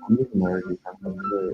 không biết nói gì cả mình rồi.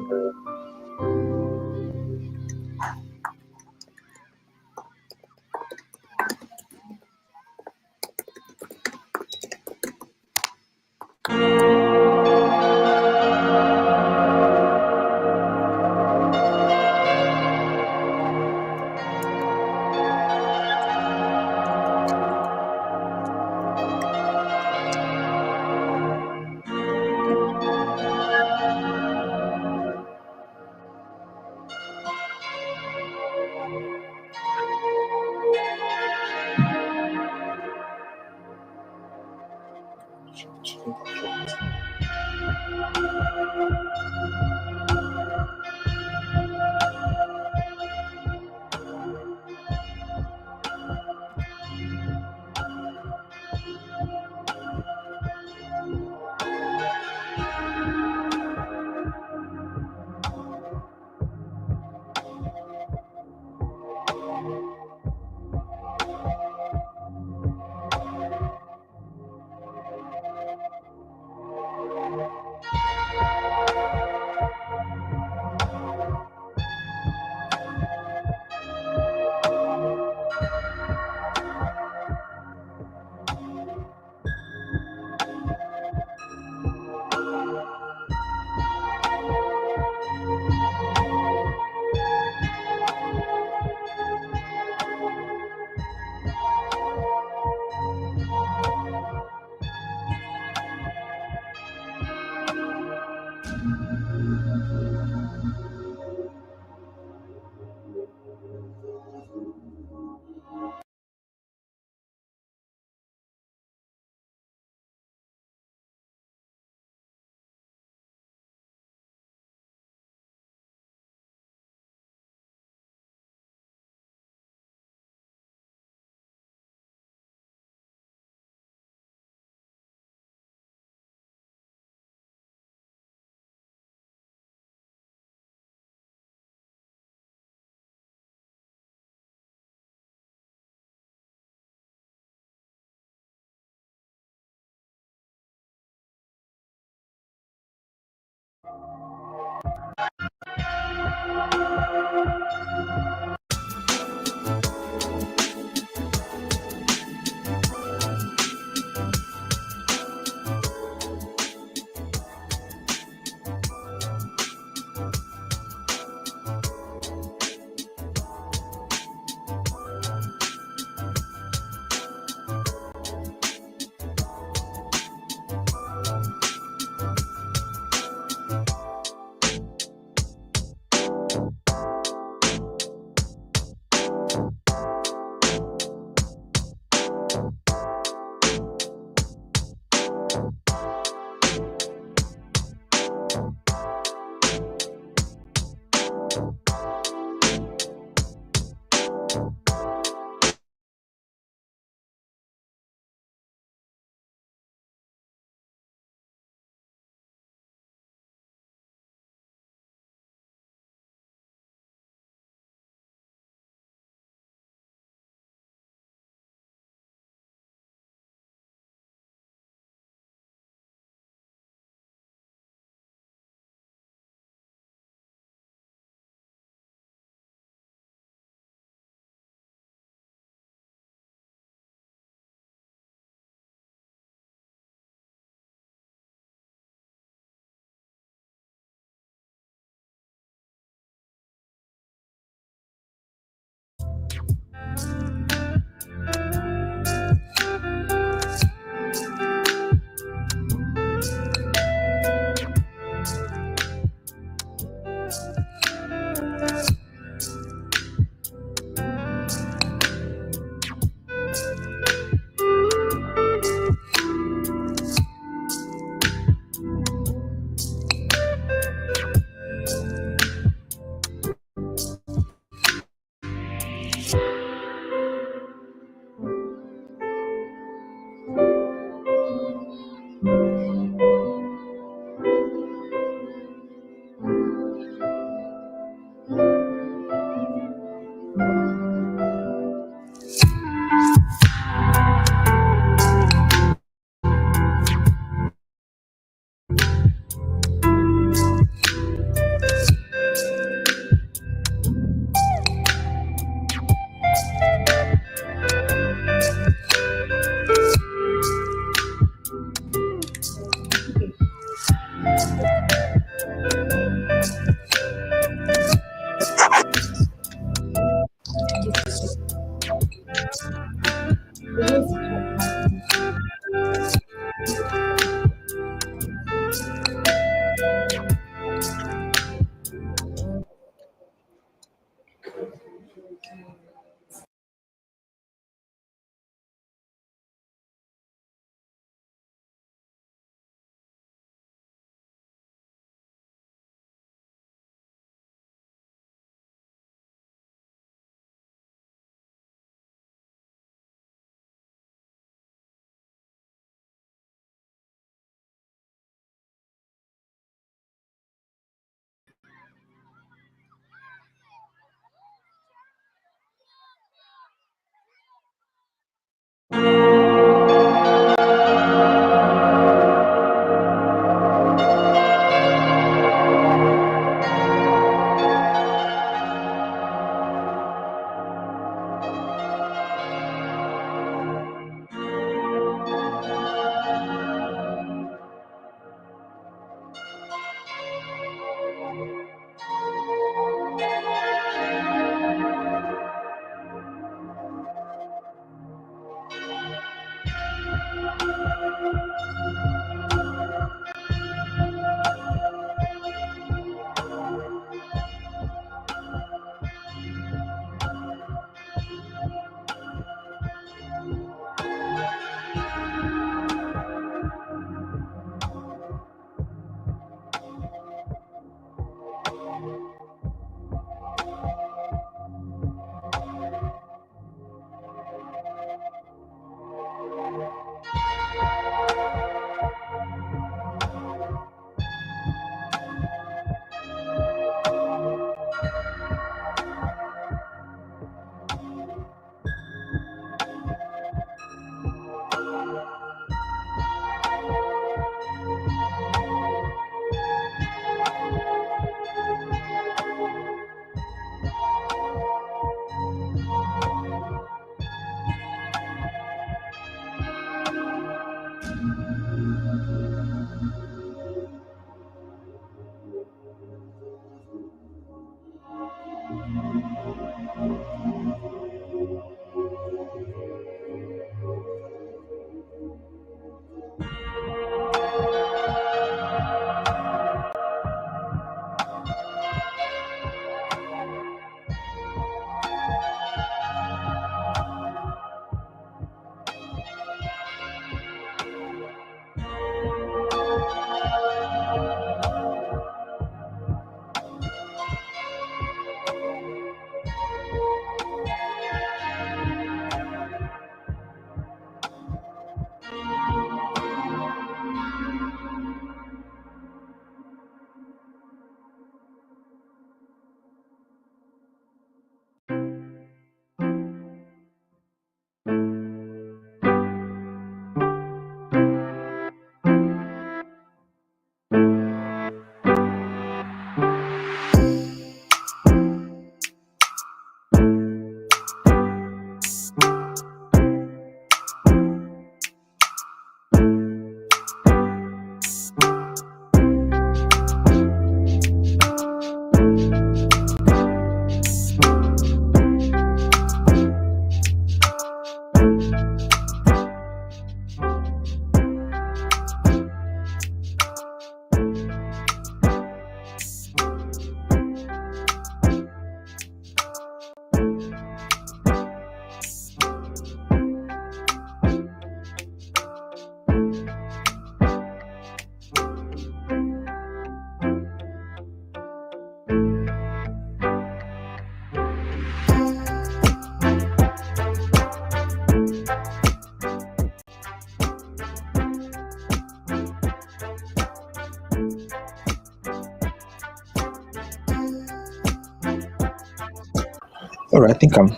All right, I think I'm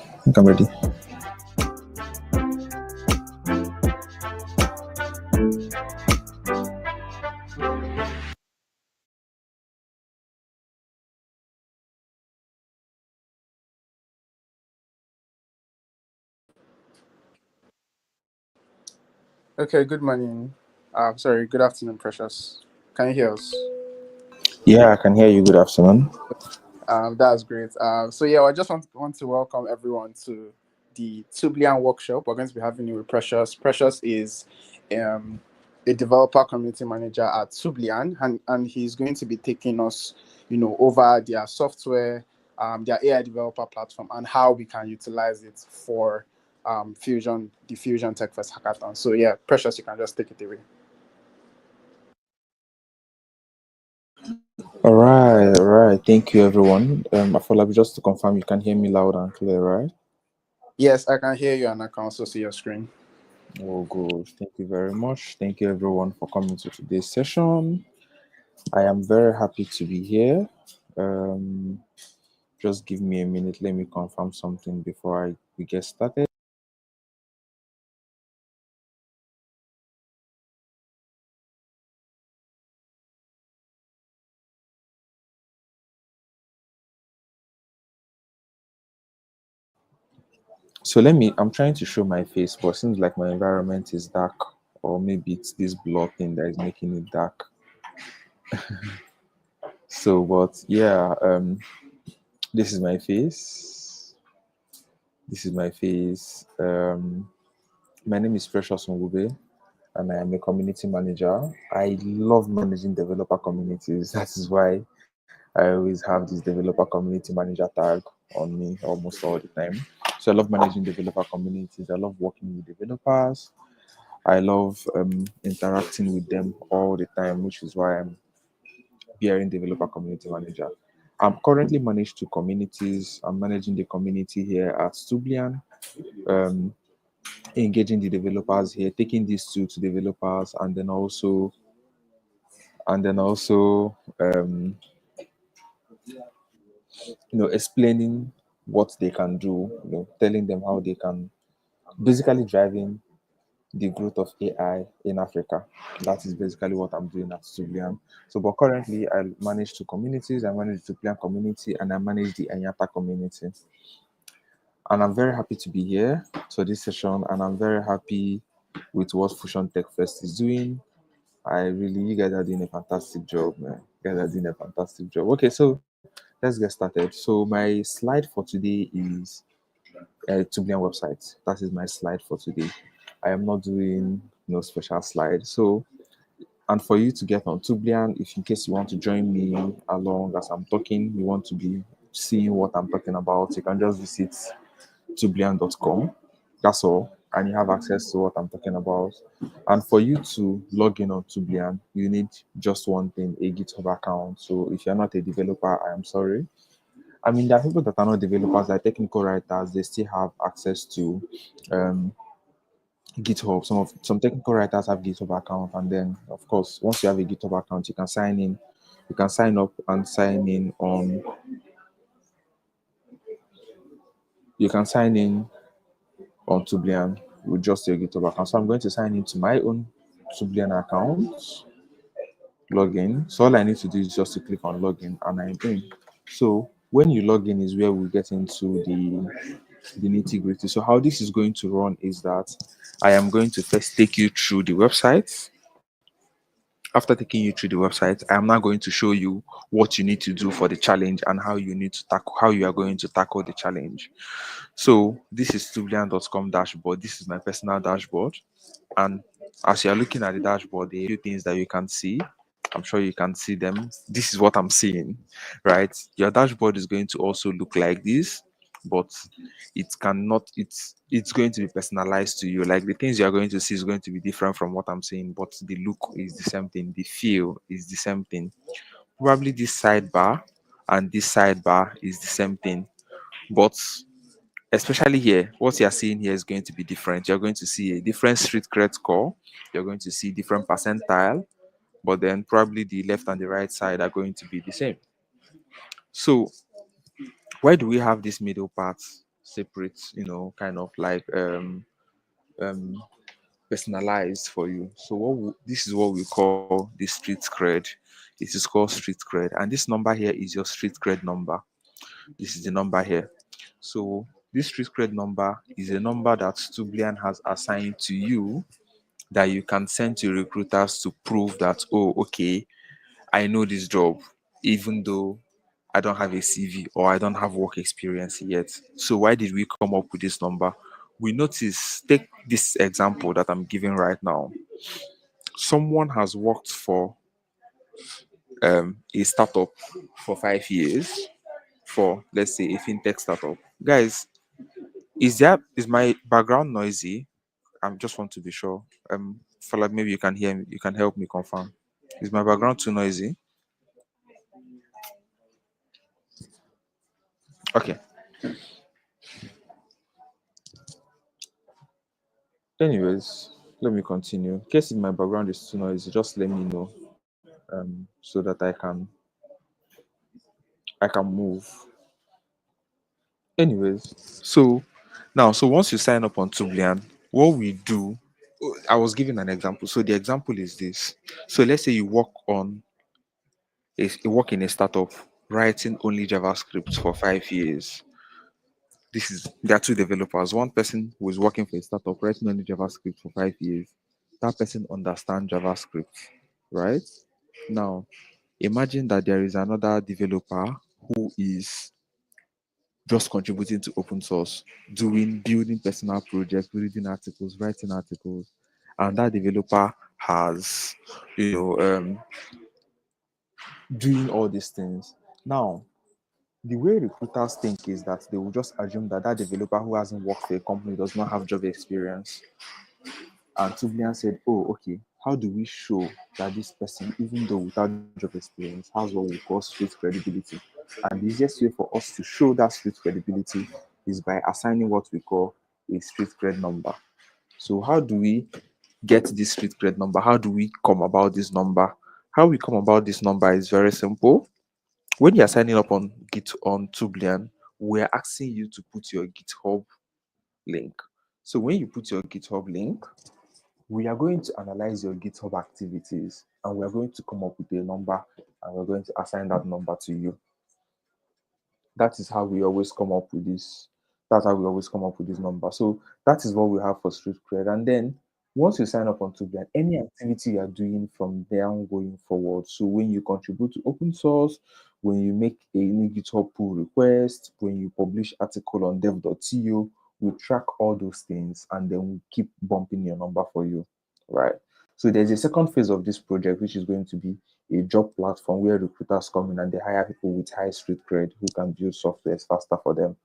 ready. Okay, good morning. Sorry, good afternoon, Precious. Can you hear us? Yeah, I can hear you. Good afternoon. That's great. I just want to welcome everyone to the Tublian workshop. We're going to be having it with Precious. Precious is um, a developer community manager at Tublian, and he's going to be taking us, over their software, their AI developer platform, and how we can utilize it for the Fusion Tech Fest Hackathon. So yeah, Precious, you can just take it away. All right. Thank you, everyone. I feel like just to confirm, you can hear me loud and clear, right? Yes, I can hear you, and I can also see your screen. Oh, good. Thank you very much. Thank you, everyone, for coming to today's session. I am very happy to be here. Um, just give me a minute. Let me confirm something before we get started. So I'm trying to show my face, but it seems like my environment is dark, or maybe it's this blur thing that is making it dark. So, but yeah, this is my face. This is my face. My name is Precious Ngube, and I am a community manager. I love managing developer communities. That is why I always have this developer community manager tag on me almost all the time. So I love managing developer communities. I love working with developers. I love interacting with them all the time, which is why I'm bearing developer community manager. I'm currently managed two communities. I'm managing the community here at Stublian, um, engaging the developers here, taking these to developers, and then also explaining what they can do, telling them how they can basically driving the growth of AI in Africa. That is basically what I'm doing at Stublian. So, but currently I manage two communities. I manage the Stublian community and I manage the Enyata community. And I'm very happy to be here for this session, and I'm very happy with what Fusion Tech Fest is doing. You guys are doing a fantastic job, man. You guys are doing a fantastic job. Okay, so let's get started. So my slide for today is Tublian website. That is my slide for today. I am not doing no special slide. So, and for you to get on Tublian, if in case you want to join me along as I'm talking, you want to be seeing what I'm talking about, you can just visit tublian.com. That's all. And you have access to what I'm talking about. And for you to log in on Tublian, you need just one thing, a GitHub account. So if you're not a developer, I am sorry. I mean, there are people that are not developers, like technical writers, they still have access to um, GitHub. Some technical writers have GitHub account, and then of course, once you have a GitHub account, you can sign in. You can sign up and sign in on. You can sign in on Tublian with just your GitHub account. So I'm going to sign into my own Tublian account, login. So all I need to do is just to click on login, and I'm in. So when you log in is where we get into the nitty gritty. So how this is going to run is that I am going to first take you through the website. After taking you through the website, I am now going to show you what you need to do for the challenge and how you are going to tackle the challenge. So this is tublian.com dashboard. This is my personal dashboard. And as you are looking at the dashboard, there are a few things that you can see. I'm sure you can see them. This is what I'm seeing, right? Your dashboard is going to also look like this, but it cannot, it's going to be personalized to you. Like the things you're going to see is going to be different from what I'm seeing, but the look is the same thing, the feel is the same thing. Probably this sidebar and this sidebar is the same thing, but especially here, what you're seeing here is going to be different. You're going to see a different street cred score, you're going to see different percentile, but then probably the left and the right side are going to be the same. So why do we have this middle part? separate, kind of like um personalized for you. So this is what we call the street cred. It is called street cred, and this number here is your street cred number. This is the number here. So this street cred number is a number that Stublian has assigned to you that you can send to recruiters to prove that, oh, okay, I know this job, even though I don't have a CV or I don't have work experience yet. So why did we come up with this number? We notice, take this example that I'm giving right now. Someone has worked for a startup for 5 years, for let's say a fintech startup. Guys, is my background noisy? I just want to be sure. For like maybe you can hear me, you can help me confirm. Is my background too noisy? Okay. Anyways, let me continue. In case my background is too noisy, just let me know. So that I can move. Anyways, so once you sign up on Tublian, what we do, I was giving an example. So the example is this. So let's say you work in a startup writing only JavaScript for 5 years. There are two developers. One person who is working for a startup writing only JavaScript for 5 years. That person understands JavaScript, right? Now, imagine that there is another developer who is just contributing to open source, building personal projects, reading articles, writing articles, and that developer has, doing all these things. Now, the way recruiters think is that they will just assume that developer who hasn't worked for a company does not have job experience. And Tublian said, oh, okay, how do we show that this person, even though without job experience, has what we call street credibility? And the easiest way for us to show that street credibility is by assigning what we call a street cred number. So how do we get this street cred number? How do we come about this number? How we come about this number is very simple. When you're signing up on Tublian, we're asking you to put your GitHub link. So when you put your GitHub link, we are going to analyze your GitHub activities and we're going to come up with a number and we're going to assign that number to you. That is how we always come up with this. That's how we always come up with this number. So that is what we have for street cred. And then once you sign up on Tubian, any activity you are doing from there on going forward. So when you contribute to open source, when you make a new GitHub pull request, when you publish article on dev.to, we track all those things and then we keep bumping your number for you, right? So there's a second phase of this project, which is going to be a job platform where recruiters come in and they hire people with high street cred who can build software faster for them.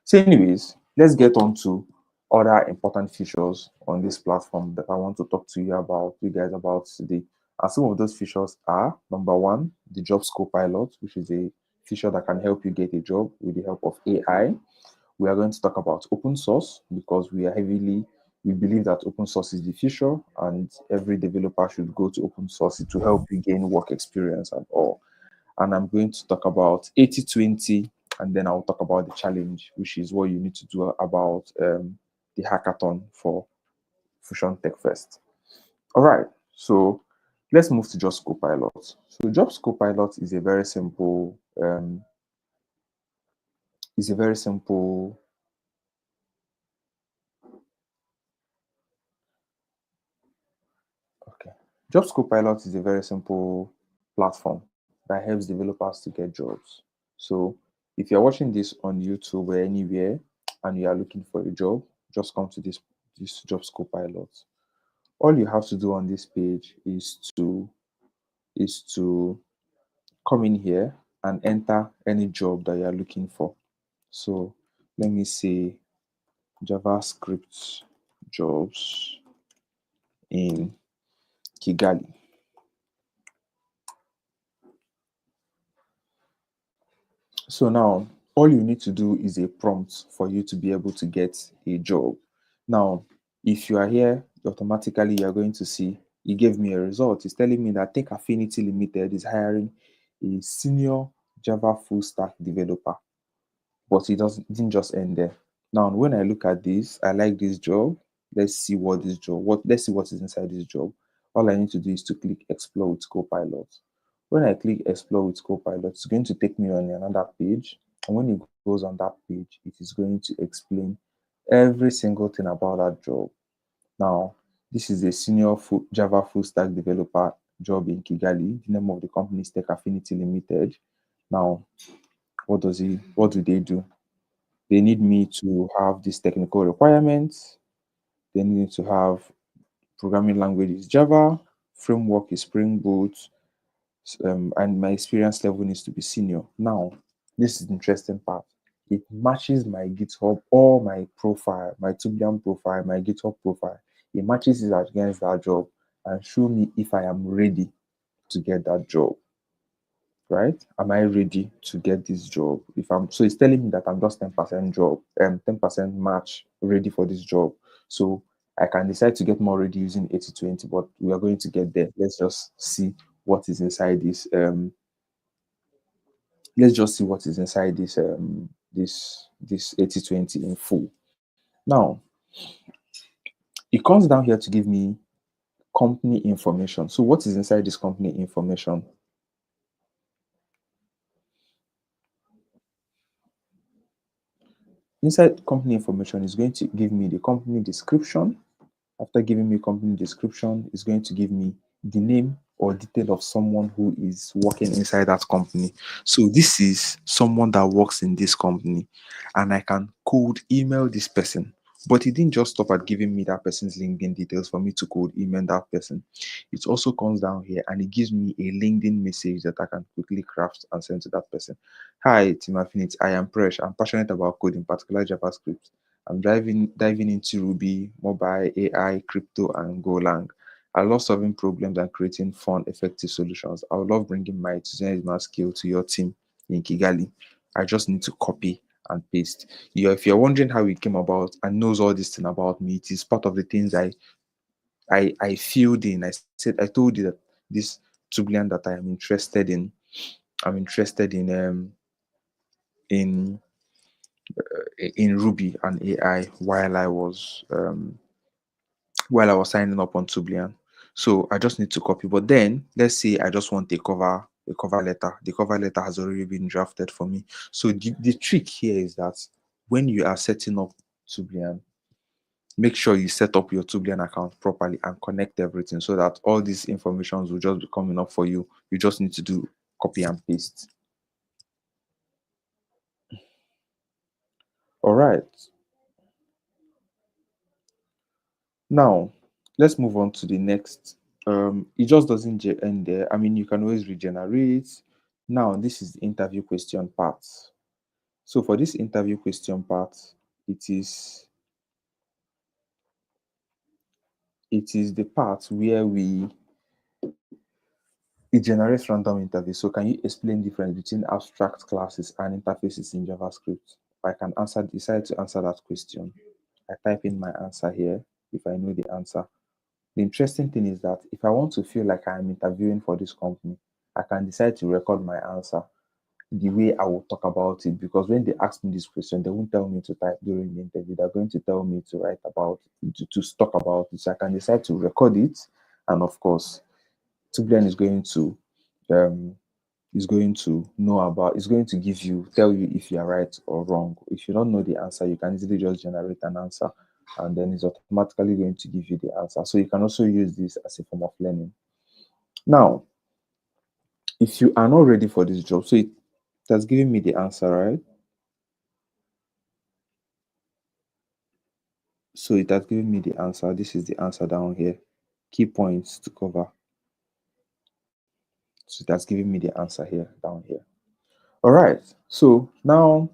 So, anyways, let's get on to other important features on this platform that I want to talk to you guys about today. And some of those features are number one, the Jobs Copilot, which is a feature that can help you get a job with the help of AI. We are going to talk about open source because we believe that open source is the future and every developer should go to open source to help you gain work experience and all. And I'm going to talk about 80/20, and then I'll talk about the challenge, which is what you need to do about the hackathon for Fusion Tech Fest. All right, so let's move to Jobs Copilot. So Jobs Copilot is a very simple okay. Jobs Copilot is a very simple platform that helps developers to get jobs. So if you're watching this on YouTube or anywhere and you are looking for a job, just come to this Jobs Copilot. All you have to do on this page is to come in here and enter any job that you are looking for. So let me say JavaScript jobs in Kigali. So now all you need to do is a prompt for you to be able to get a job. Now, if you are here, automatically you are going to see it gave me a result. It's telling me that Tech Affinity Limited is hiring a senior Java full stack developer. But it didn't just end there. Now, when I look at this, I like this job. Let's see what is inside this job. All I need to do is to click explore with Copilot. When I click explore with Copilot, it's going to take me on another page. And when it goes on that page, it is going to explain every single thing about that job. Now, this is a senior Java full stack developer job in Kigali. The name of the company is Tech Affinity Limited. Now, what do they do? They need me to have these technical requirements. They need to have programming language is Java, framework is Spring Boot, and my experience level needs to be senior. Now, this is the interesting part. It matches my GitHub or my profile, my Tubian profile, my GitHub profile. It matches it against that job and show me if I am ready to get that job. Right? Am I ready to get this job? If I'm so it's telling me that I'm just 10% job, 10% match ready for this job. So I can decide to get more ready using 80/20, but we are going to get there. Let's just see what is inside this. Let's just see what is inside this 80/20 in full. Now it comes down here to give me company information. So what is inside this company information? Inside company information is going to give me the company description. After giving me company description, it's going to give me the name or detail of someone who is working inside that company. So this is someone that works in this company, and I can cold email this person. But it didn't just stop at giving me that person's LinkedIn details for me to cold email that person. It also comes down here and it gives me a LinkedIn message that I can quickly craft and send to that person. Hi, Team Affinity. I am Presh. I'm passionate about coding, particularly JavaScript. I'm diving into Ruby, mobile, AI, crypto, and Golang. I love solving problems and creating fun, effective solutions. I would love bringing my tutorial skill to your team in Kigali. I just need to copy and paste. If you're wondering how it came about and knows all this thing about me, it is part of the things I filled in. I told you that this Tublian that I am interested in. I'm interested in in Ruby and AI while I was signing up on Tublian. So I just need to copy. But then let's say I just want a cover letter. The cover letter has already been drafted for me. So the trick here is that when you are setting up Tublian, make sure you set up your Tublian account properly and connect everything so that all these informations will just be coming up for you. You just need to do copy and paste. All right. Now, let's move on to the next. It just doesn't end there. I mean, you can always regenerate. Now, this is the interview question part. So for this interview question part, it is it is the part where it generates random interviews. So can you explain difference between abstract classes and interfaces in JavaScript? I can decide to answer that question. I type in my answer here if I know the answer. The interesting thing is that if I want to feel like I'm interviewing for this company, I can decide to record my answer the way I will talk about it. Because when they ask me this question, they won't tell me to type during the interview. They're going to tell me to write about to talk about it. So I can decide to record it, and of course, Tublian um, is going to know about. Is going to tell you if you are right or wrong. If you don't know the answer, you can easily just generate an answer, and then it's automatically going to give you the answer. So you can also use this as a form of learning. Now, if you are not ready for this job, so it has given me the answer, right? So it has given me the answer. This is the answer down here. Key points to cover. So it has given me the answer here, down here. All right. So now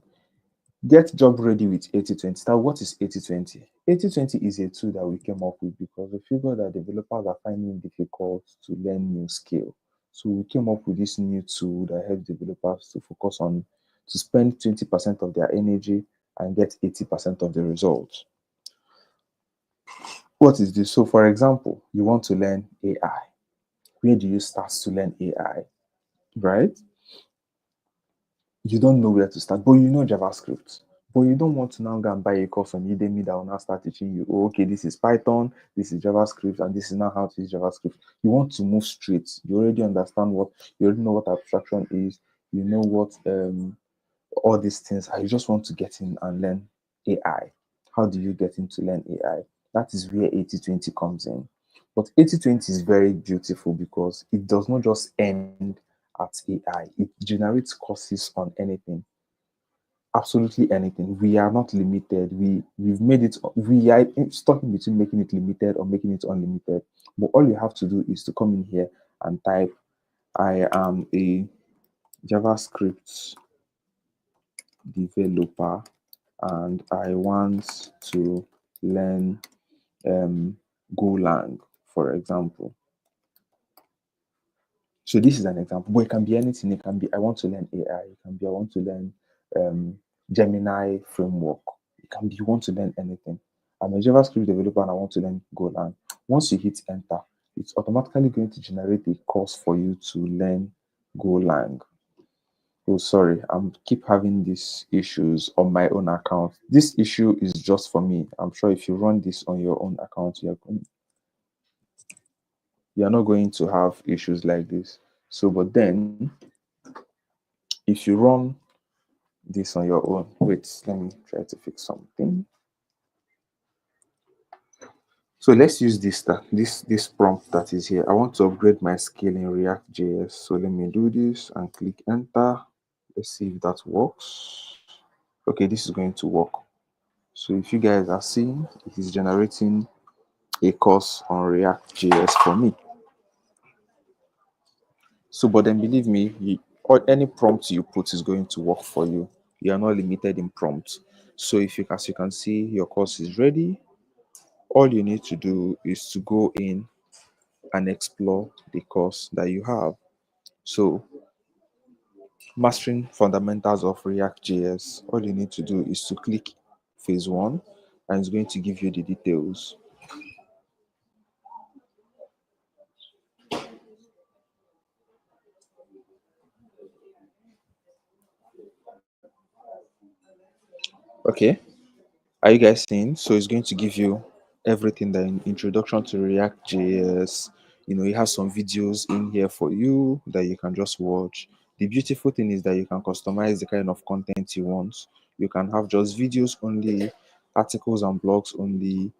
get job ready with 80/20. Now, what is 80/20? 80/20 is a tool that we came up with because we figured that developers are finding it difficult to learn new skill. So we came up with this new tool that helps developers to focus on to spend 20% of their energy and get 80% of the results. What is this? So for example, you want to learn AI. Where do you start to learn AI? Right? you don't know where to start, but you know JavaScript. But you don't want to now go and buy a course on Udemy that will now start teaching you, oh, okay, this is Python, this is JavaScript, and this is now how to use JavaScript. You want to move straight. You already understand what, you already know what abstraction is, you know what all these things, and you just want to get in and learn AI. How do you get in to learn AI? That is where 80/20 comes in. But 80/20 is very beautiful because it does not just end at AI, it generates courses on anything, absolutely anything. We are not limited. We've made it, we are stuck in between making it limited or making it unlimited. But all you have to do is to come in here and type, I am a JavaScript developer and I want to learn um, Golang, for example. So this is an example, but it can be anything. It can be, I want to learn AI. It can be, I want to learn um, Gemini framework. It can be, you want to learn anything. I'm a JavaScript developer and I want to learn Golang. Once you hit enter, it's automatically going to generate a course for you to learn Golang. Oh, sorry, I'm keep having these issues on my own account. This issue is just for me. I'm sure if you run this on your own account, you're not going to have issues like this. So, but then if you run this on your own, wait, let me try to fix something. So let's use this prompt that is here. I want to upgrade my skill in React JS. So let me do this and click enter. Let's see if that works. Okay, this is going to work. So if you guys are seeing, it is generating a course on React JS for me. So, but then believe me, or any prompt you put is going to work for you. You are not limited in prompts. So if you, as you can see, your course is ready. All you need to do is to go in and explore the course that you have. So mastering fundamentals of React JS, all you need to do is to click phase one and it's going to give you the details. Okay, are you guys seeing? So it's going to give you everything, the introduction to React JS. You know, it has some videos in here for you that you can just watch. The beautiful thing is that you can customize the kind of content you want. You can have just videos only, articles and blogs only,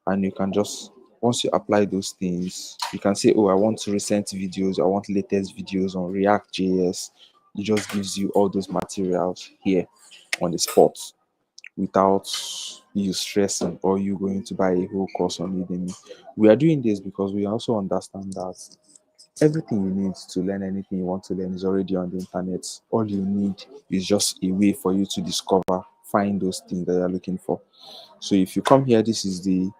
and you can just, once you apply those things, you can say, oh, I want recent videos, I want latest videos on React JS. It just gives you all those materials here on the spot without you stressing or you going to buy a whole course on Udemy. We are doing this because we also understand that everything you need to learn anything you want to learn is already on the internet. All you need is just a way for you to discover, find those things that you're looking for. So if you come here, this is the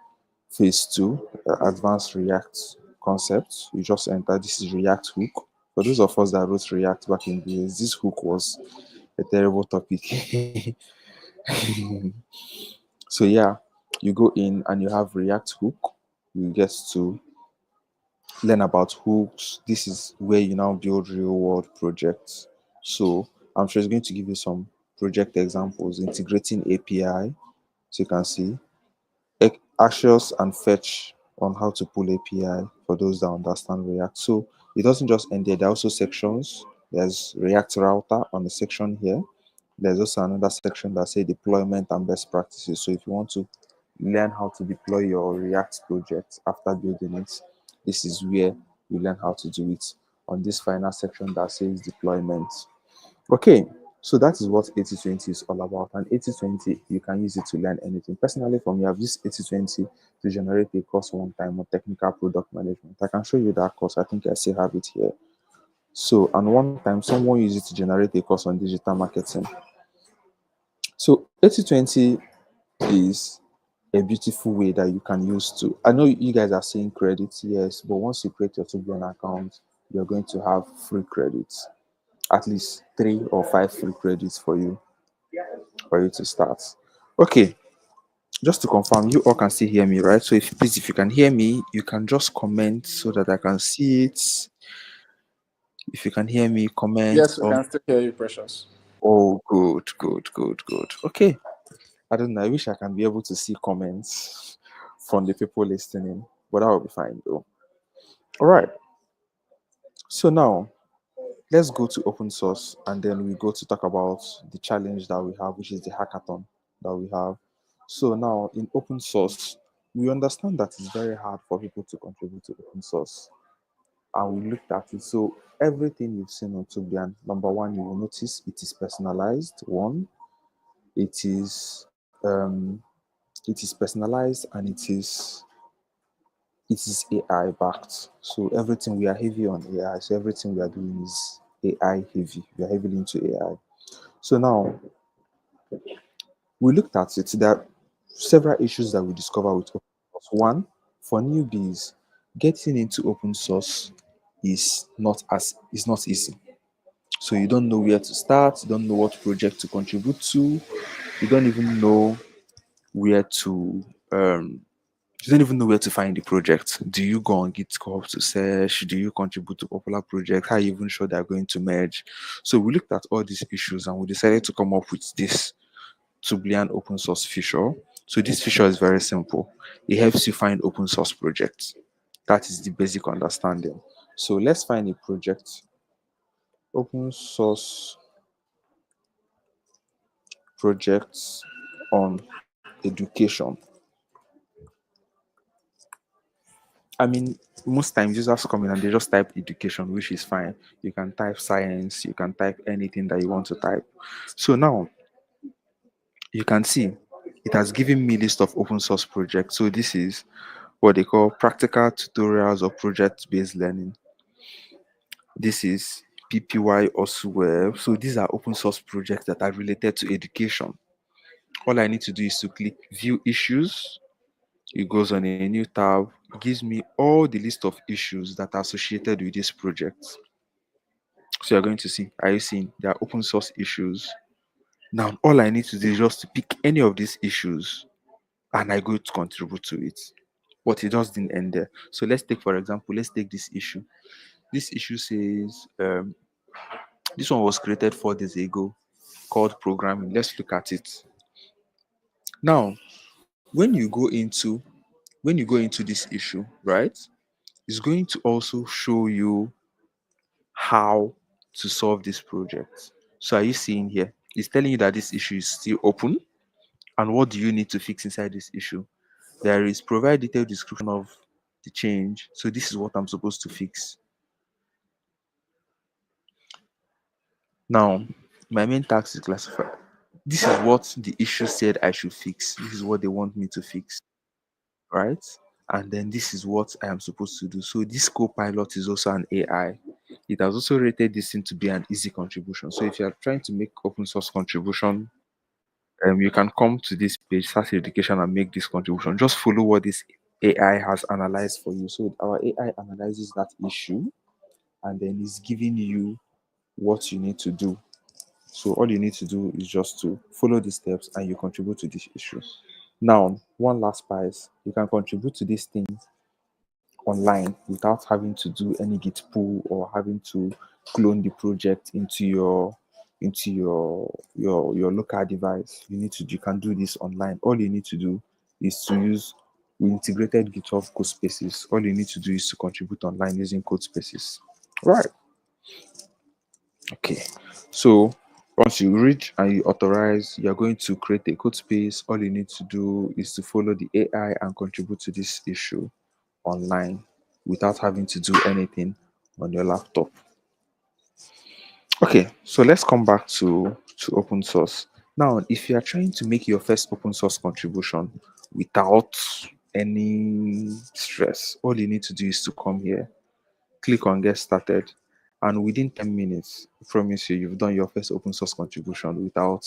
phase two, advanced React concept. You just enter, this is React hook. For those of us that wrote React back in the days, this hook was a terrible topic. So yeah, you go in and you have React hook. You get to learn about hooks. This is where you now build real world projects. So I'm sure it's going to give you some project examples, integrating API. So you can see Axios and Fetch on how to pull API for those that understand React. So it doesn't just end there. There are also sections. There's React router on the section here. There's also another section that say deployment and best practices. So if you want to learn how to deploy your React project after building it, this is where you learn how to do it. On this final section that says deployment. Okay, so that is what 80/20 is all about. And 80/20, you can use it to learn anything. Personally, for me, I've used 80/20 to generate a course one time on technical product management. I can show you that course. I think I still have it here. So, and one time someone used it to generate a course on digital marketing. So 80/20 is a beautiful way that you can use to, I know you guys are saying credits, yes, but once you create your Tubian account, you're going to have free credits, at least 3 or 5 free credits for you to start. Okay, just to confirm, you all can still hear me, right? So if please, if you can hear me, you can just comment so that I can see it. If you can hear me, comment Yes, we or can still hear you, Precious. Oh, good, good, good, good. Okay. I don't know. I wish I can be able to see comments from the people listening, but that will be fine though. All right. So now let's go to open source and then we go to talk about the challenge that we have, which is the hackathon that we have. So now in open source, we understand that it's very hard for people to contribute to open source. And we looked at it. So everything you've seen on Tubian, number one, you will notice it is personalized. One, it is personalized and it is AI backed. So everything we are heavy on AI. So everything we are doing is AI heavy. We are heavily into AI. So now we looked at it. There are several issues that we discover with open source. One, for newbies, getting into open source is not easy. So you don't know where to start, you don't know what project to contribute to, you don't even know where to um you don't even know where to find the project. Do you go on GitHub to search? Do you contribute to popular projects? How are you even sure they're going to merge? So we looked at all these issues and we decided to come up with this Tublian open source feature. So this feature is very simple. It helps you find open source projects. That is the basic understanding. So let's find a project. Open source projects on education. I mean, most times users come in and they just type education, which is fine. You can type science, you can type anything that you want to type. So now you can see it has given me list of open source projects. So this is what they call practical tutorials or project-based learning. This is PPY also web. So these are open source projects that are related to education. All I need to do is to click view issues. It goes on a new tab, gives me all the list of issues that are associated with this project. So you're going to see, are you seeing? There are open source issues. Now, all I need to do is just to pick any of these issues and I go to contribute to it. But it just didn't end there. So let's take, for example, let's take this issue. This issue says, this one was created 4 days ago called programming. Let's look at it. Now, when you go into this issue, right? It's going to also show you how to solve this project. So are you seeing here? It's telling you that this issue is still open and what do you need to fix inside this issue. There is provide detailed description of the change. So this is what I'm supposed to fix. Now, my main task is classify. This is what the issue said I should fix. This is what they want me to fix, right? And then this is what I am supposed to do. So this co-pilot is also an AI. It has also rated this thing to be an easy contribution. So if you are trying to make open source contribution, you can come to this page, start education, and make this contribution. Just follow what this AI has analyzed for you. So our AI analyzes that issue and then is giving you what you need to do. So all you need to do is just to follow the steps and you contribute to this issue. Now, one last part is you can contribute to this thing online without having to do any git pull or having to clone the project into your local device. You can do this online. All you need to do is to use we integrated GitHub CodeSpaces. All you need to do is to contribute online using CodeSpaces. Right. Okay. So once you reach and you authorize, you're going to create a code space. All you need to do is to follow the AI and contribute to this issue online without having to do anything on your laptop. Okay, so let's come back to open source. Now, if you are trying to make your first open source contribution without any stress, all you need to do is to come here, click on get started, and within 10 minutes, I promise you, you've done your first open source contribution without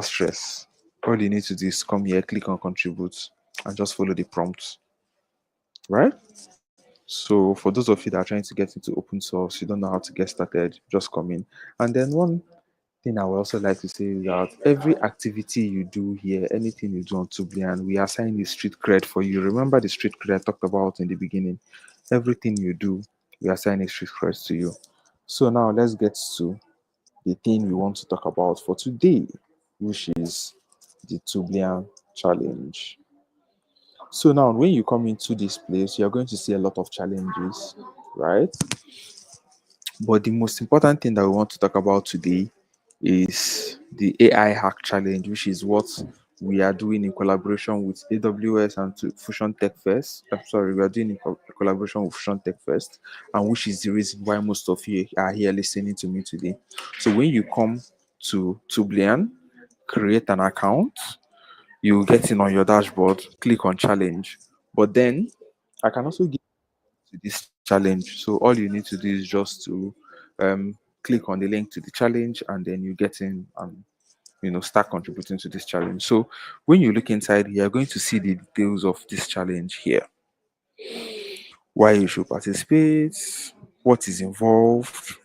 stress. All you need to do is come here, click on contribute, and just follow the prompts, right? So for those of you that are trying to get into open source, you don't know how to get started, just come in. And then one thing I would also like to say is that every activity you do here, anything you do on Tublian, we assign the street cred for you. Remember the street cred I talked about in the beginning? Everything you do, we assign a street cred to you. So now let's get to the thing we want to talk about for today, which is the Tublian challenge. So now when you come into this place, you're going to see a lot of challenges, right? But the most important thing that we want to talk about today is the AI hack challenge, which is what we are doing in collaboration with AWS and to Fusion Tech Fest. I'm sorry, we are doing in collaboration with Fusion Tech Fest, and which is the reason why most of you are here listening to me today. So when you come to Tublian, create an account, you get in on your dashboard, click on challenge. But then I can also give to this challenge. So all you need to do is just to click on the link to the challenge, and then you get in and start contributing to this challenge. So when you look inside, you're going to see the details of this challenge here. Why you should participate, what is involved,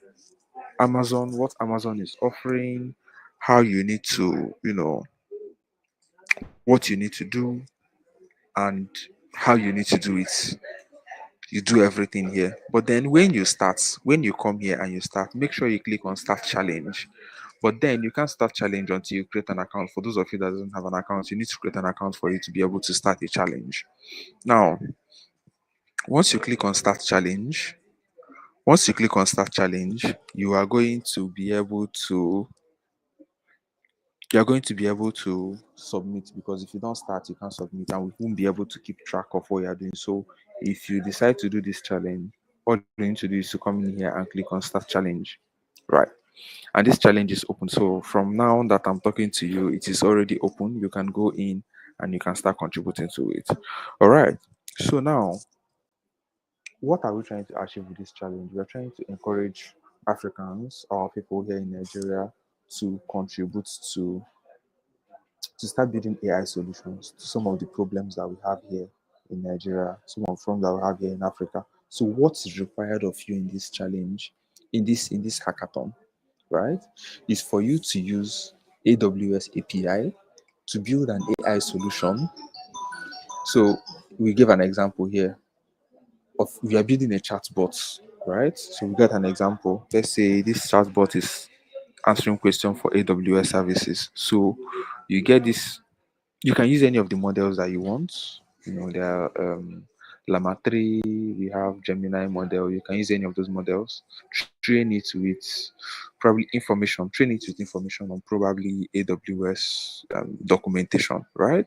what Amazon is offering, how you need to, what you need to do, and how you need to do it. You do everything here. But then when you come here and you start, make sure you click on start challenge. But then you can't start challenge until you create an account. For those of you that doesn't have an account, you need to create an account for you to be able to start a challenge. Now, once you click on start challenge, once you click on start challenge, you are going to be able to submit, because if you don't start, you can't submit, and we won't be able to keep track of what you are doing. So if you decide to do this challenge, all you need to do is to come in here and click on start challenge, right? And this challenge is open. So from now that I'm talking to you, it is already open. You can go in and you can start contributing to it. All right. So now, what are we trying to achieve with this challenge? We are trying to encourage Africans or people here in Nigeria to contribute to start building AI solutions to some of the problems that we have here in Nigeria, some of the problems that we have here in Africa. So what is required of you in this challenge, in this hackathon, right, is for you to use AWS API to build an AI solution. So we give an example here of we are building a chatbot, right? So we got an example. Let's say this chatbot is answering questions for AWS services. So you get this. You can use any of the models that you want. There are Llama 3, we have Gemini model. You can use any of those models. Train it with information on probably AWS documentation, right?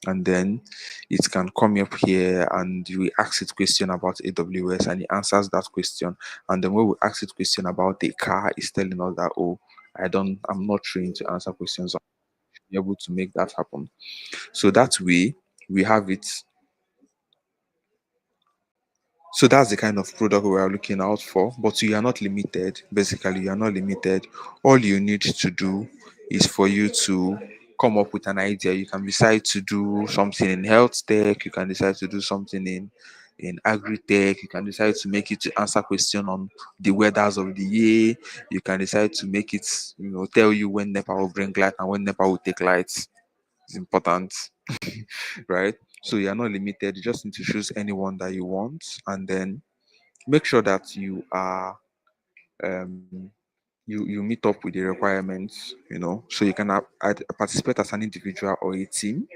And then it can come up here and we ask it question about AWS and it answers that question. And then when we ask it question about the car, it's telling us that, oh, I'm not trained to answer questions. I'm able to make that happen. So that way we have it. So that's the kind of product we are looking out for. But you are not limited. Basically, you are not limited. All you need to do is for you to come up with an idea. You can decide to do something in health tech. You can decide to do something in agri-tech. You can decide to make it to answer question on the weathers of the year. You can decide to make it, tell you when NEPA will bring light and when NEPA will take lights. It's important. Right? So you're not limited. You just need to choose anyone that you want, and then make sure that you are um, you meet up with the requirements. So you can participate as an individual or a team.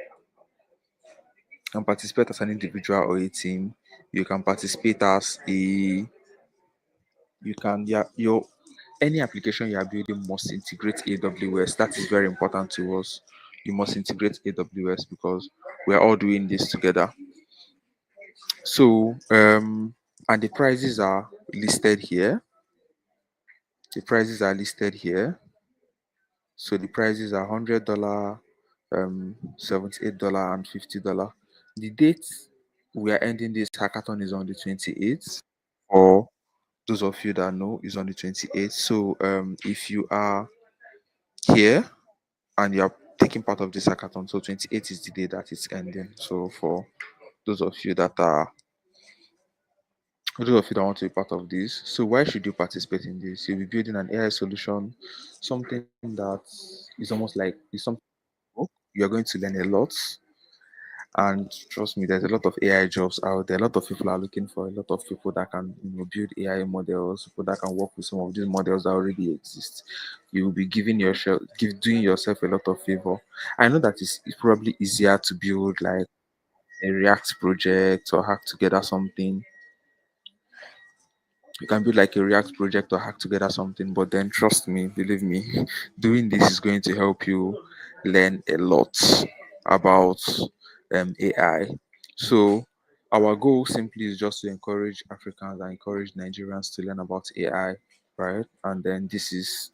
And participate as an individual or a team. You can participate as a you can yeah your any application you are building must integrate AWS. That is very important to us. You must integrate AWS because we are all doing this together. So, and the prices are listed here. The prices are listed here. So the prices are $100, $78, and $50. The date we are ending this hackathon is on the 28th. Or those of you that know, is on the 28th. So, if you are here and you are taking part of this hackathon, so 28th is the day that it's ending. So for those of you that are those of you that want to be part of this, so why should you participate in this? You'll be building an AI solution, something that is almost like is something you're going to learn a lot, And trust me, there's a lot of AI jobs out there. A lot of people are looking for a lot of people that can, build AI models, people that can work with some of these models that already exist. You will be doing yourself a lot of favor. I know that it's probably easier to build like a React project or hack together something. You can build like a React project or hack together something, but then trust me, believe me, doing this is going to help you learn a lot about AI. So our goal simply is just to encourage Africans and encourage Nigerians to learn about AI, right? And then this is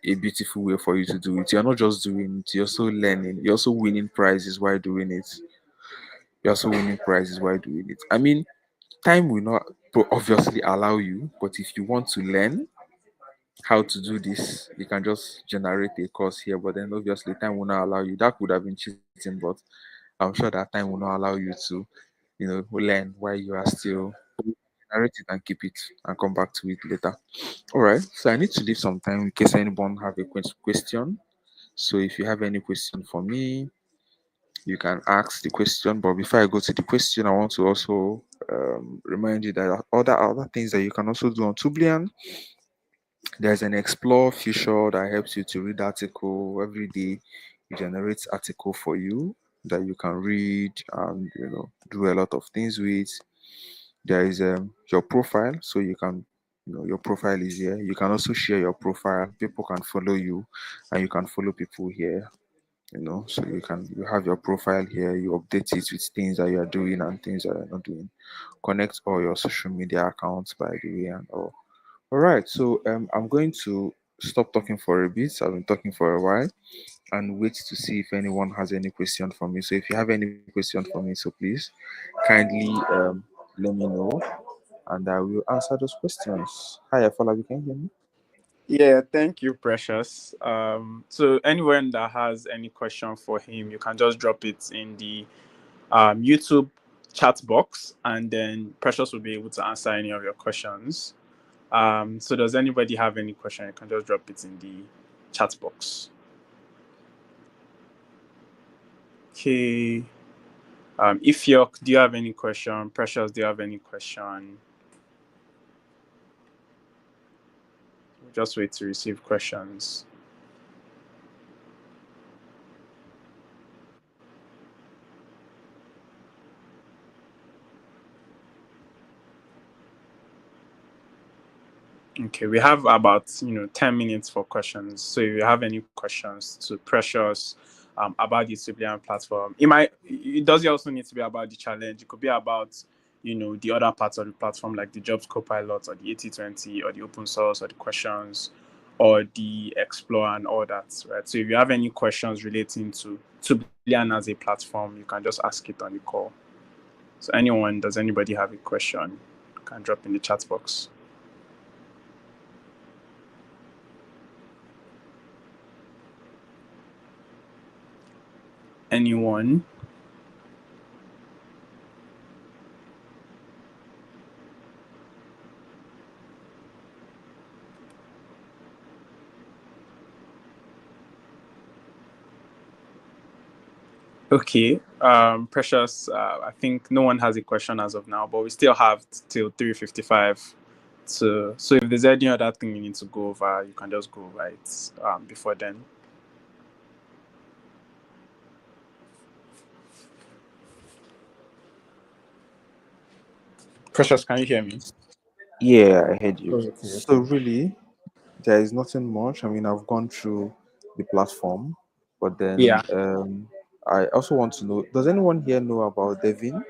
a beautiful way for you to do it. You're not just doing it, you're also learning, you're also winning prizes while doing it. You're also winning prizes while doing it. I mean, time will not obviously allow you, but if you want to learn how to do this, you can just generate a course here. But then obviously, time will not allow you. That would have been cheating, but I'm sure that time will not allow you to, learn while you are still generate it and keep it and come back to it later. All right. So I need to leave some time in case anyone have a question. So if you have any question for me, you can ask the question. But before I go to the question, I want to also remind you that other things that you can also do on Tublian. There's an explore feature that helps you to read article every day. It generates article for you that you can read and do a lot of things with. There is your profile, so you can your profile is here. You can also share your profile. People can follow you, and you can follow people here. So you have your profile here. You update it with things that you are doing and things that you're not doing. Connect all your social media accounts, by the way, and all right. So I'm going to stop talking for a bit. I've been talking for a while and wait to see if anyone has any question for me. So if you have any question for me, so please kindly let me know and I will answer those questions. Hi, Afolabi, can you hear me? Yeah, thank you, Precious. So anyone that has any question for him, you can just drop it in the YouTube chat box, and then Precious will be able to answer any of your questions. So does anybody have any question? You can just drop it in the chat box. Okay. Do you have any question? Precious, do you have any question? Just wait to receive questions. Okay, we have about 10 minutes for questions. So if you have any questions to Precious about the Siblian platform, it does also need to be about the challenge. It could be about the other parts of the platform, like the jobs copilot or the 80/20 or the open source or the questions or the explore and all that, right? So if you have any questions relating to Siblian as a platform, you can just ask it on the call. So does anybody have a question? You can drop in the chat box. Anyone? Okay, Precious. I think no one has a question as of now, but we still have till 3:55. So if there's any other thing you need to go over, you can just go over it before then. Precious, can you hear me? Yeah, I heard you. Okay, So okay. really, there is nothing much. I mean, I've gone through the platform, but then Yeah. I also want to know, does anyone here know about Devin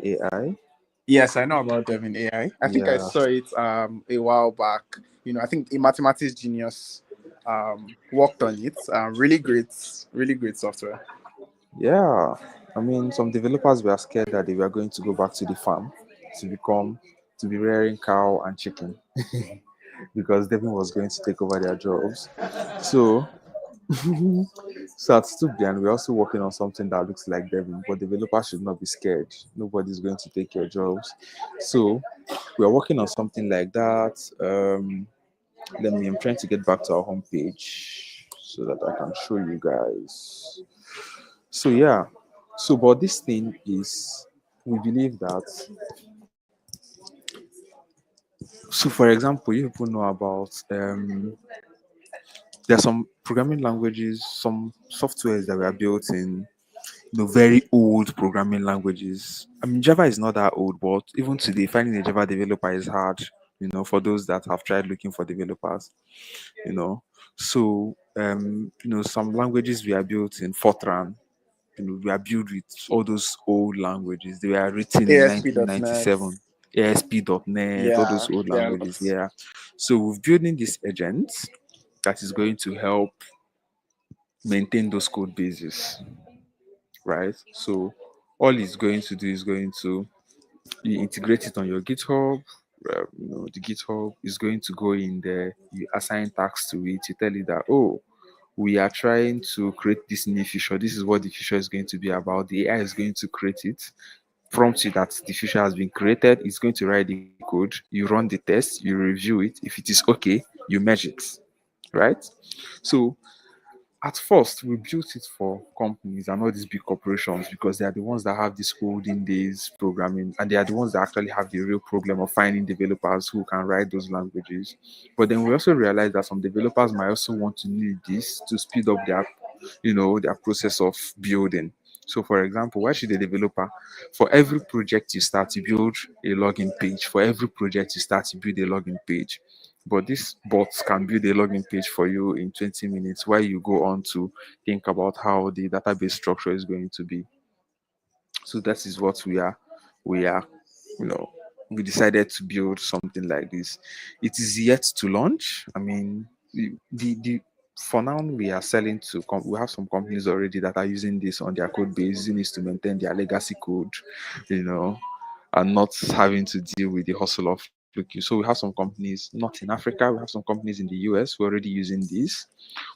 AI? Yes, I know about Devin AI. I think I Yeah, saw it a while back. I think a mathematics genius worked on it. Really great software. yeah. I mean, some developers were scared that they were going to go back to the farm to become to be rearing cow and chicken because Devin was going to take over their jobs. So, so at Stubian, we're also working on something that looks like Devin, but developers should not be scared. Nobody's going to take your jobs. So, we're working on something like that. I'm trying to get back to our homepage so that I can show you guys. So yeah, so but this thing is, we believe that. So for example, you people know about there are some programming languages, some softwares that were built in, very old programming languages. I mean, Java is not that old, but even today, finding a Java developer is hard. For those that have tried looking for developers. You know, so some languages were built in Fortran. We are built with all those old languages. They were written in ASP.NET. 1997. ASP.NET, all those Yeah, old yeah, languages. Yeah. So we're building this agent that is going to help maintain those code bases, right? So all it's going to do is going to, you integrate it on your GitHub. The GitHub is going to go in there. You assign tasks to it. You tell it that, oh, we are trying to create this new feature. This is what the feature is going to be about. The AI is going to create it, prompt you that the feature has been created. It's going to write the code. You run the test. You review it. If it is okay, you merge it, right? So at first we built it for companies and all these big corporations because they are the ones that have this olden days programming, and they are the ones that actually have the real problem of finding developers who can write those languages. But then we also realized that some developers might also want to need this to speed up their process of building. So for example, why should a developer, for every project you start, you build a login page? For every project you start, you build a login page. But this bots can build a login page for you in 20 minutes while you go on to think about how the database structure is going to be. So that is what we are, you know, we decided to build something like this. It is yet to launch. I mean, the for now we are selling to we have some companies already that are using this on their code base, using this to maintain their legacy code, you know, and not having to deal with the hustle of looking. So we have some companies not in Africa, we have some companies in the US who are already using this,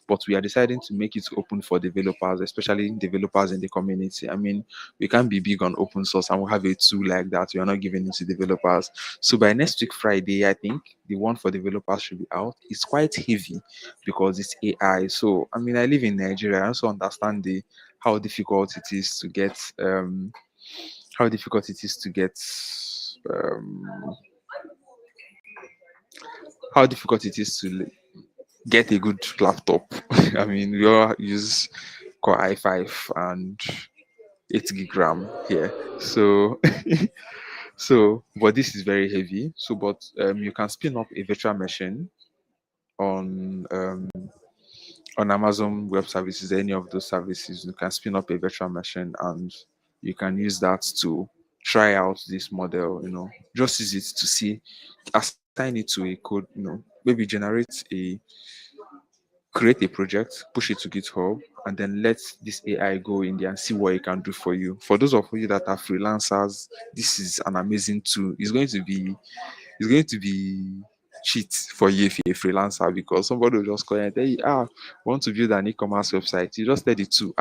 but we are deciding to make it open for developers, especially developers in the community. I mean, we can't be big on open source and we have a tool like that. We are not giving it to developers. So by next week, Friday, I think the one for developers should be out. It's quite heavy because it's AI. So, I mean, I live in Nigeria. I also understand how difficult it is to get, how difficult it is to get, um, how difficult it is to get a good laptop. I mean, we all use Core i5 and 8 gig RAM here. So, but this is very heavy. So, but you can spin up a virtual machine on Amazon Web Services, any of those services. You can spin up a virtual machine and you can use that to try out this model. Just use it to see, assign it to a code. Maybe create a project, push it to GitHub, and then let this AI go in there and see what it can do for you. For those of you that are freelancers, this is an amazing tool. It's going to be cheat for you if you're a freelancer, because somebody will just call you and tell you, want to build an e-commerce website. You just tell it to,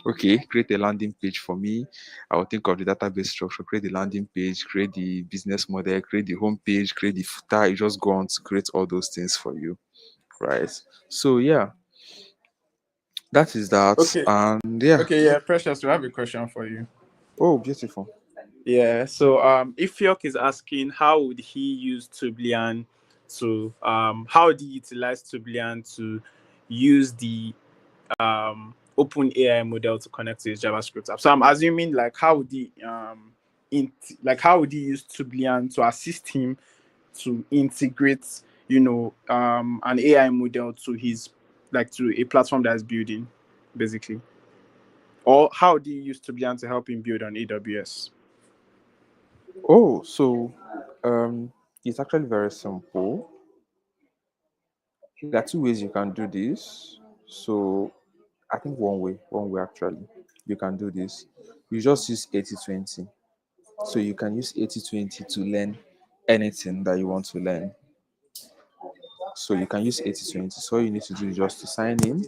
okay, create a landing page for me. I will think of the database structure, create the landing page, create the business model, create the home page, create the footer. You just go on to create all those things for you, right? So yeah, that is that. Okay, And yeah. okay, yeah, Precious, we have a question for you. Oh, beautiful. Yeah, so Ifiok is asking how would he use Tublian how would he utilize Tublian to use the open AI model to connect to his JavaScript app. So I'm assuming like how would he how would he use Tublian to assist him to integrate an AI model to his to a platform that's building, basically. Or how do you use Tublian to help him build on AWS? Oh, so it's actually very simple. There are two ways you can do this. So I think one way actually, you can do this. You just use 80/20. So you can use 80/20 to learn anything that you want to learn. So you can use 80/20. So all you need to do is just to sign in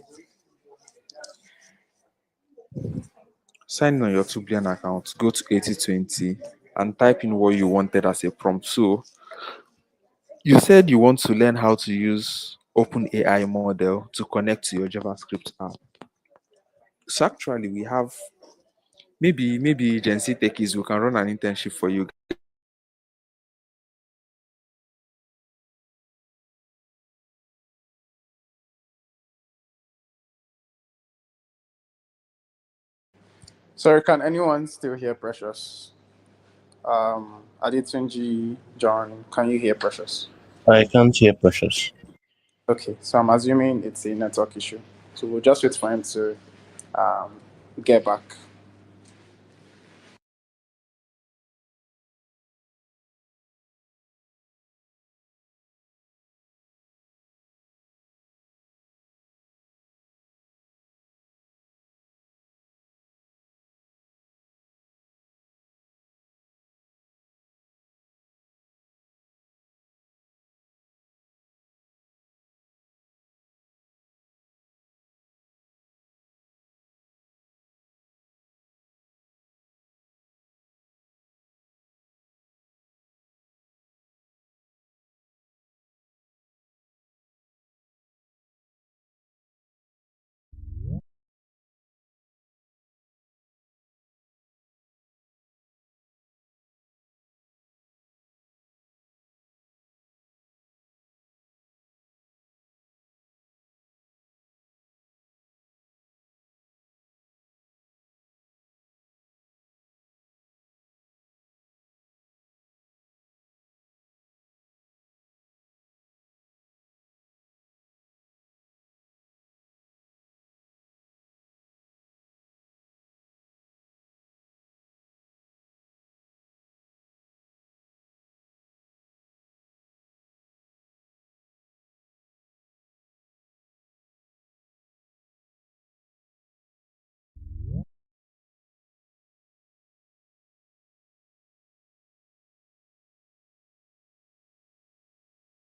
on your Tublian account, go to 80/20 and type in what you wanted as a prompt. So you said you want to learn how to use OpenAI model to connect to your JavaScript app. So actually, we have maybe GenZTechies. We can run an internship for you. Sorry, can anyone still hear Precious? Aditunji, John, can you hear Precious? I can't hear Precious. Okay, so I'm assuming it's a network issue. So we'll just wait for him to um, get back.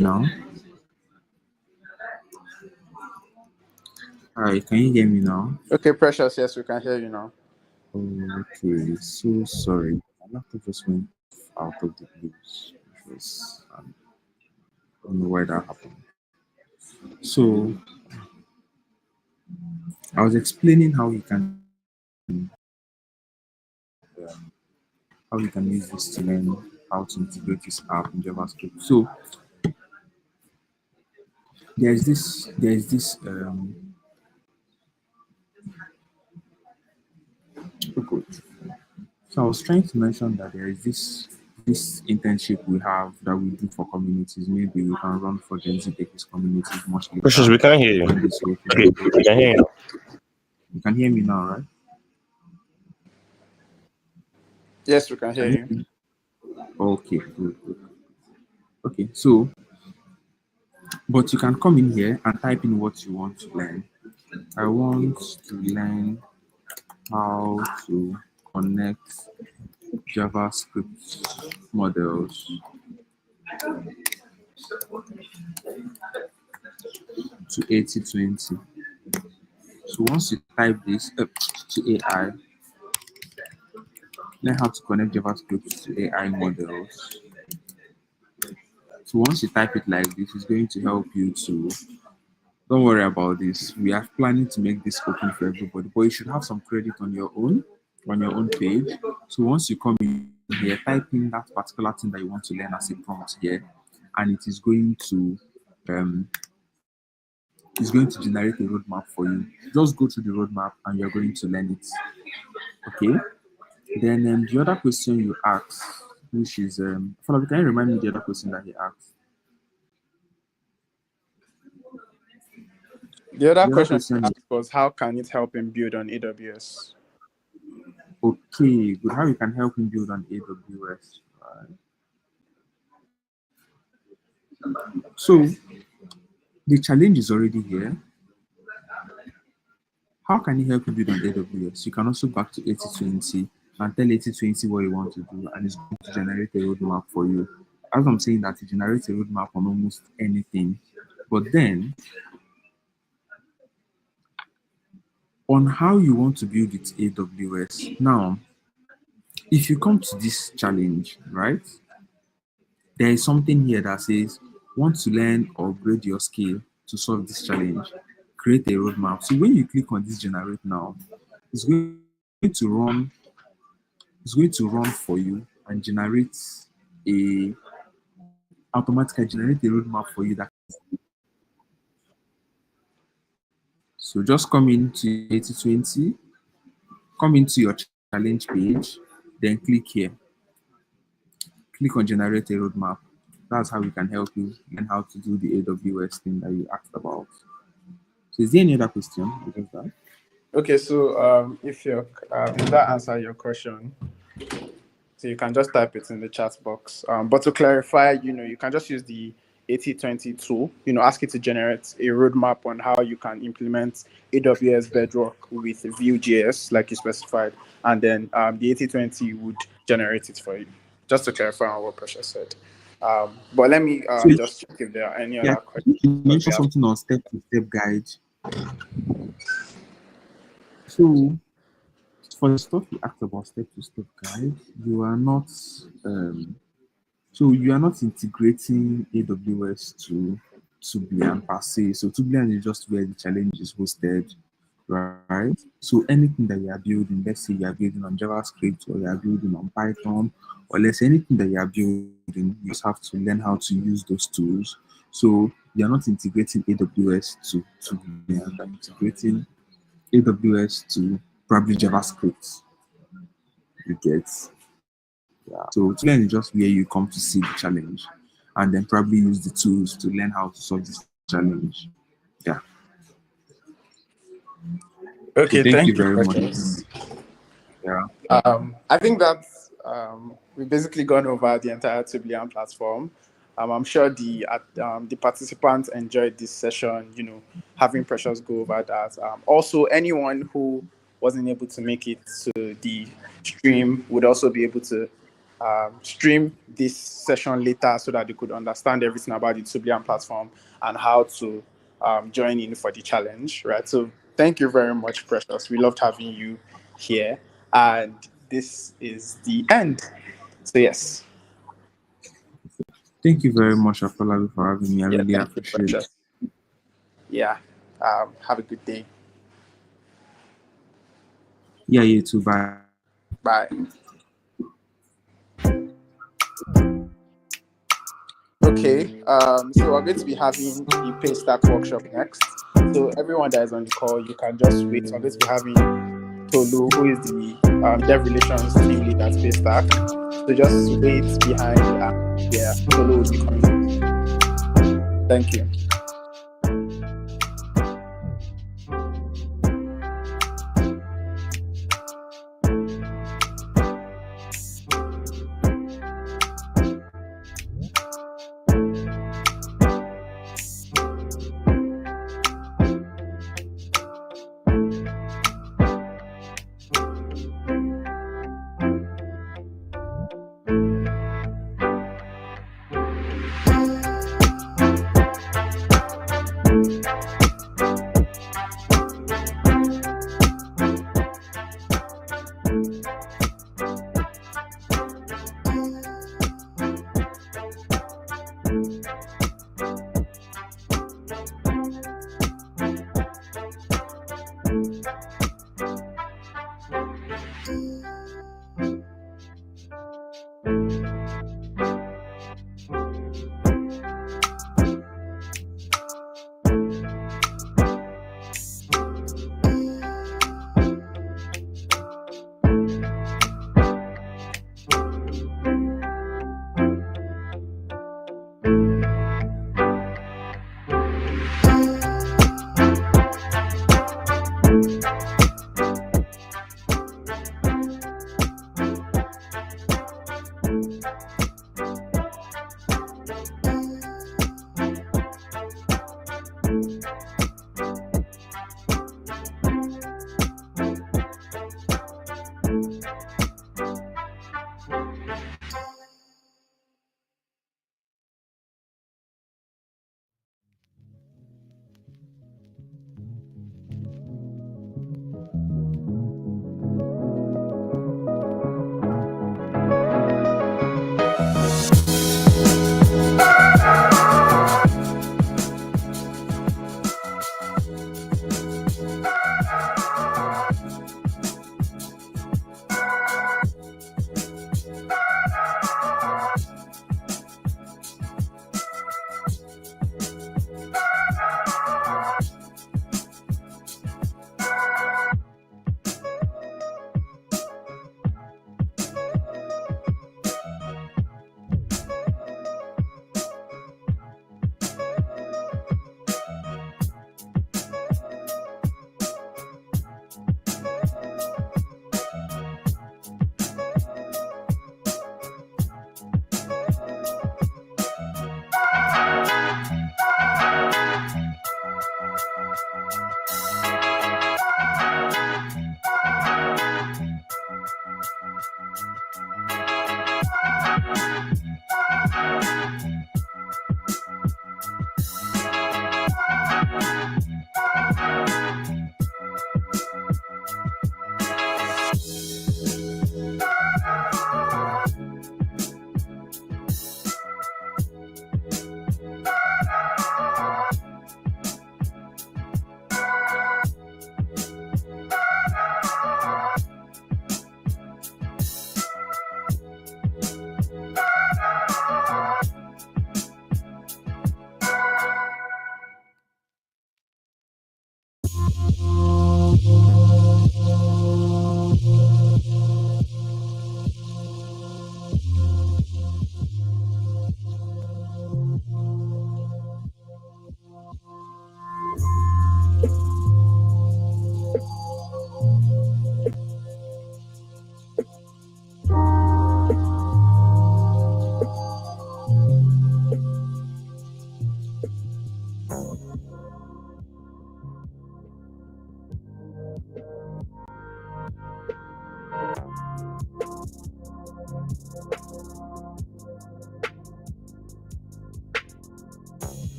Now, hi, can you hear me now? Okay, Precious, yes, we can hear you now. Okay, so sorry. My laptop just went out of the blues. I don't know why that happened. So I was explaining how you can use this to learn how to integrate this app in JavaScript. So there's this oh good. So I was trying to mention that there is this internship we have that we do for communities. Maybe we can run for GenZTechies communities much Precious, later we can't hear you. when this whole thing Okay, is we can hear you now. You can hear me now, right? Yes, we can hear Can you you. hear me? Okay, good, good. Okay, so but you can come in here and type in what you want to learn. I want to learn how to connect JavaScript models to 8020. So once you type this to AI, learn how to connect JavaScript to AI models. So once you type it like this, it's going to help you to. Don't worry about this. We are planning to make this open for everybody, but you should have some credit on your own page. So once you come in here, type in that particular thing that you want to learn as a prompt here, and it is going to um, it's going to generate a roadmap for you. Just go through the roadmap and you're going to learn it. Okay. Then the other question you asked, which is Falabi, can you remind me the other question that he asked? The other The other question he question is asked was how can it help him build on AWS? okay, good. How you can help him build on AWS, right? So the challenge is already here. How can he help you build on AWS? You can also back to 8020 and tell 8020 what you want to do, and it's going to generate a roadmap for you. As I'm saying that, it generates a roadmap on almost anything. But then, on how you want to build it AWS, now, if you come to this challenge, right, there is something here that says, want to learn or upgrade your skill to solve this challenge. create a roadmap. So when you click on this generate now, it's going to run, it's going to run for you and generate a automatically generate a roadmap for you. That so just come into 8020, come into your challenge page, then click here. Click on generate a roadmap. That's how we can help you learn how to do the AWS thing that you asked about. So is there any other question because that? Okay, so if that answer your question, so you can just type it in the chat box. But to clarify, you can just use the 8020 tool, ask it to generate a roadmap on how you can implement AWS Bedrock with Vue.js, like you specified, and then the 8020 would generate it for you. Just to clarify on what Precious said. But let me So just check if there are any yeah, other I think questions. you Because we mentioned have. something on step-to-step guide. So for the stuff you asked about step-to-step guide, you are not so you are not integrating AWS to Tublian per se. So Tublian is just where the challenge is hosted, right? So anything that you are building, let's say you are building on JavaScript or you are building on Python, or let's say anything that you are building, you just have to learn how to use those tools. So you are not integrating AWS to Tublian, you are integrating AWS to probably JavaScript. You get. Yeah. So to learn is just where you come to see the challenge and then probably use the tools to learn how to solve this challenge. Yeah. So Okay, thank you thank you, very much. Precious. Yeah. I think that we've basically gone over the entire Tublian platform. I'm sure the participants enjoyed this session, having Precious go over that. Also, anyone who wasn't able to make it to the stream would also be able to stream this session later so that they could understand everything about the Tublian platform and how to join in for the challenge, right? So thank you very much, Precious. We loved having you here. And this is the end. So yes. Thank you very much, Afolabi, for having me. I Yeah, really thank you, appreciate it. Precious. Yeah. Have a good day. Yeah, you too. Bye. Bye. Okay. So we're going to be having the pay stack workshop next. So everyone that is on the call, you can just wait. We're going to be having Tolu, who is the dev relations team lead at Paystack. So just wait behind. Yeah, Tolu will be coming. Thank you.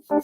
Okay.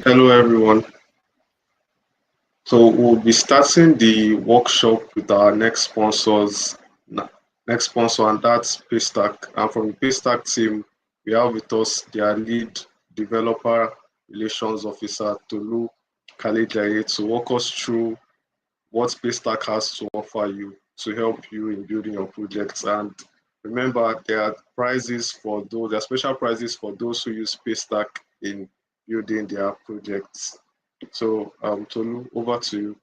Hello everyone. So we'll be starting the workshop with our next sponsor, and that's Paystack. And from the Paystack team, we have with us their lead developer relations officer, Tolu Kalejaye, to walk us through what Paystack has to offer you to help you in building your projects. And remember, there are special prizes for those who use Paystack in building their projects. So, Tolu, over to you.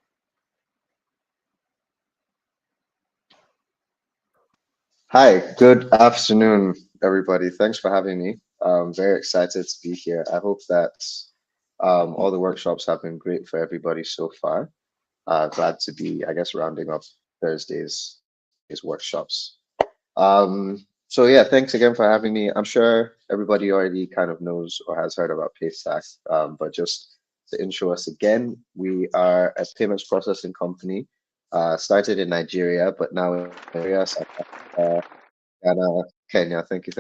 Hi, good afternoon, everybody. Thanks for having me. I'm very excited to be here. I hope that all the workshops have been great for everybody so far. Glad to be, I guess, rounding up Thursday's workshops. So yeah, thanks again for having me. I'm sure everybody already kind of knows or has heard about Paystack, but just to intro us again, we are a payments processing company, started in Nigeria, but now in Nigeria, South Africa, Ghana, Kenya. Thank you.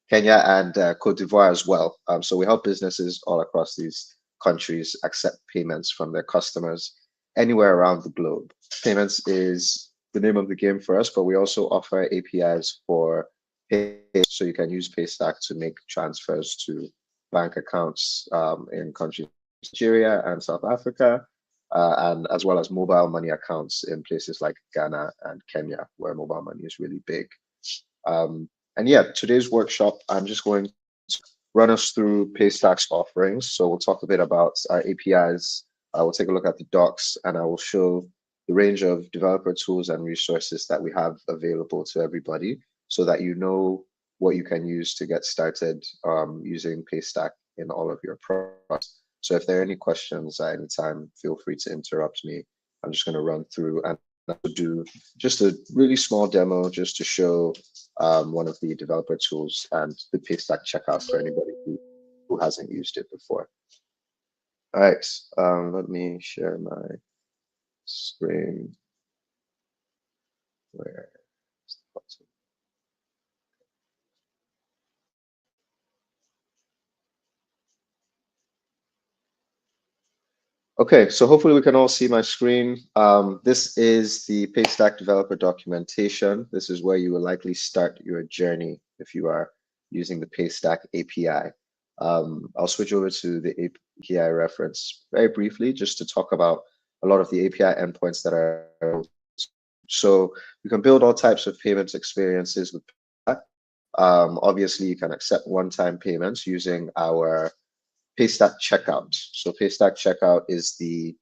Kenya and Cote d'Ivoire as well. So we help businesses all across these countries accept payments from their customers anywhere around the globe. Payments is the name of the game for us, but we also offer APIs for pay, so you can use Paystack to make transfers to bank accounts in countries like Nigeria and South Africa, and as well as mobile money accounts in places like Ghana and Kenya, where mobile money is really big. And yeah, today's workshop, I'm just going to run us through Paystack's offerings. So we'll talk a bit about our APIs. We'll take a look at the docs, and I will show the range of developer tools and resources that we have available to everybody, so that you know what you can use to get started using Paystack in all of your products. So if there are any questions at any time, feel free to interrupt me. I'm just going to run through and do just a really small demo just to show one of the developer tools and the Paystack checkout for anybody who hasn't used it before. All right, let me share my screen. Where is the button? Okay, so hopefully we can all see my screen. This is the Paystack developer documentation. This is where you will likely start your journey if you are using the Paystack API. I'll switch over to the API reference very briefly just to talk about a lot of the API endpoints that are. So you can build all types of payments experiences with Paystack. Obviously, you can accept one-time payments using our Paystack checkout. So Paystack checkout is the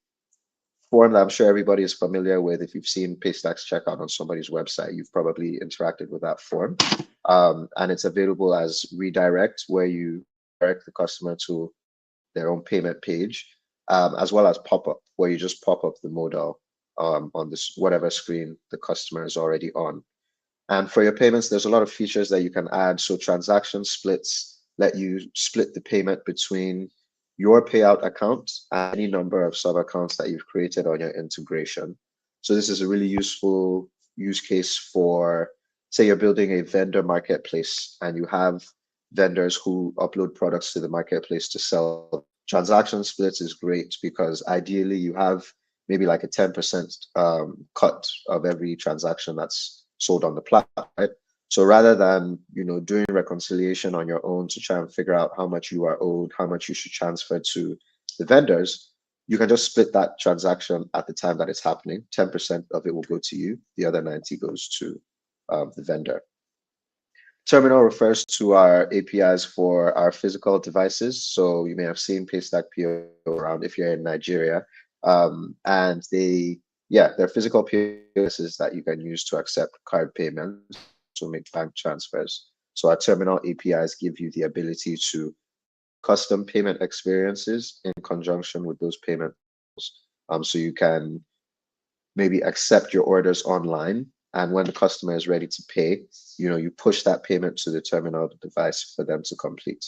form that I'm sure everybody is familiar with. If you've seen Paystack's checkout on somebody's website, you've probably interacted with that form. And it's available as redirect, where you direct the customer to their own payment page, as well as pop-up, where you just pop up the modal on this whatever screen the customer is already on. And for your payments, there's a lot of features that you can add. So transaction splits let you split the payment between your payout account and any number of sub accounts that you've created on your integration. So this is a really useful use case for, say you're building a vendor marketplace and you have vendors who upload products to the marketplace to sell. Transaction splits is great because ideally you have maybe like a 10% cut of every transaction that's sold on the platform, right? So rather than doing reconciliation on your own to try and figure out how much you are owed, how much you should transfer to the vendors, you can just split that transaction at the time that it's happening. 10% of it will go to you, the other 90 goes to the vendor. Terminal refers to our APIs for our physical devices. So you may have seen Paystack PO around if you're in Nigeria. And they're physical POSs that you can use to accept card payments, to make bank transfers. So our terminal APIs give you the ability to custom payment experiences in conjunction with those payments. So you can maybe accept your orders online, and when the customer is ready to pay, you push that payment to the terminal of the device for them to complete.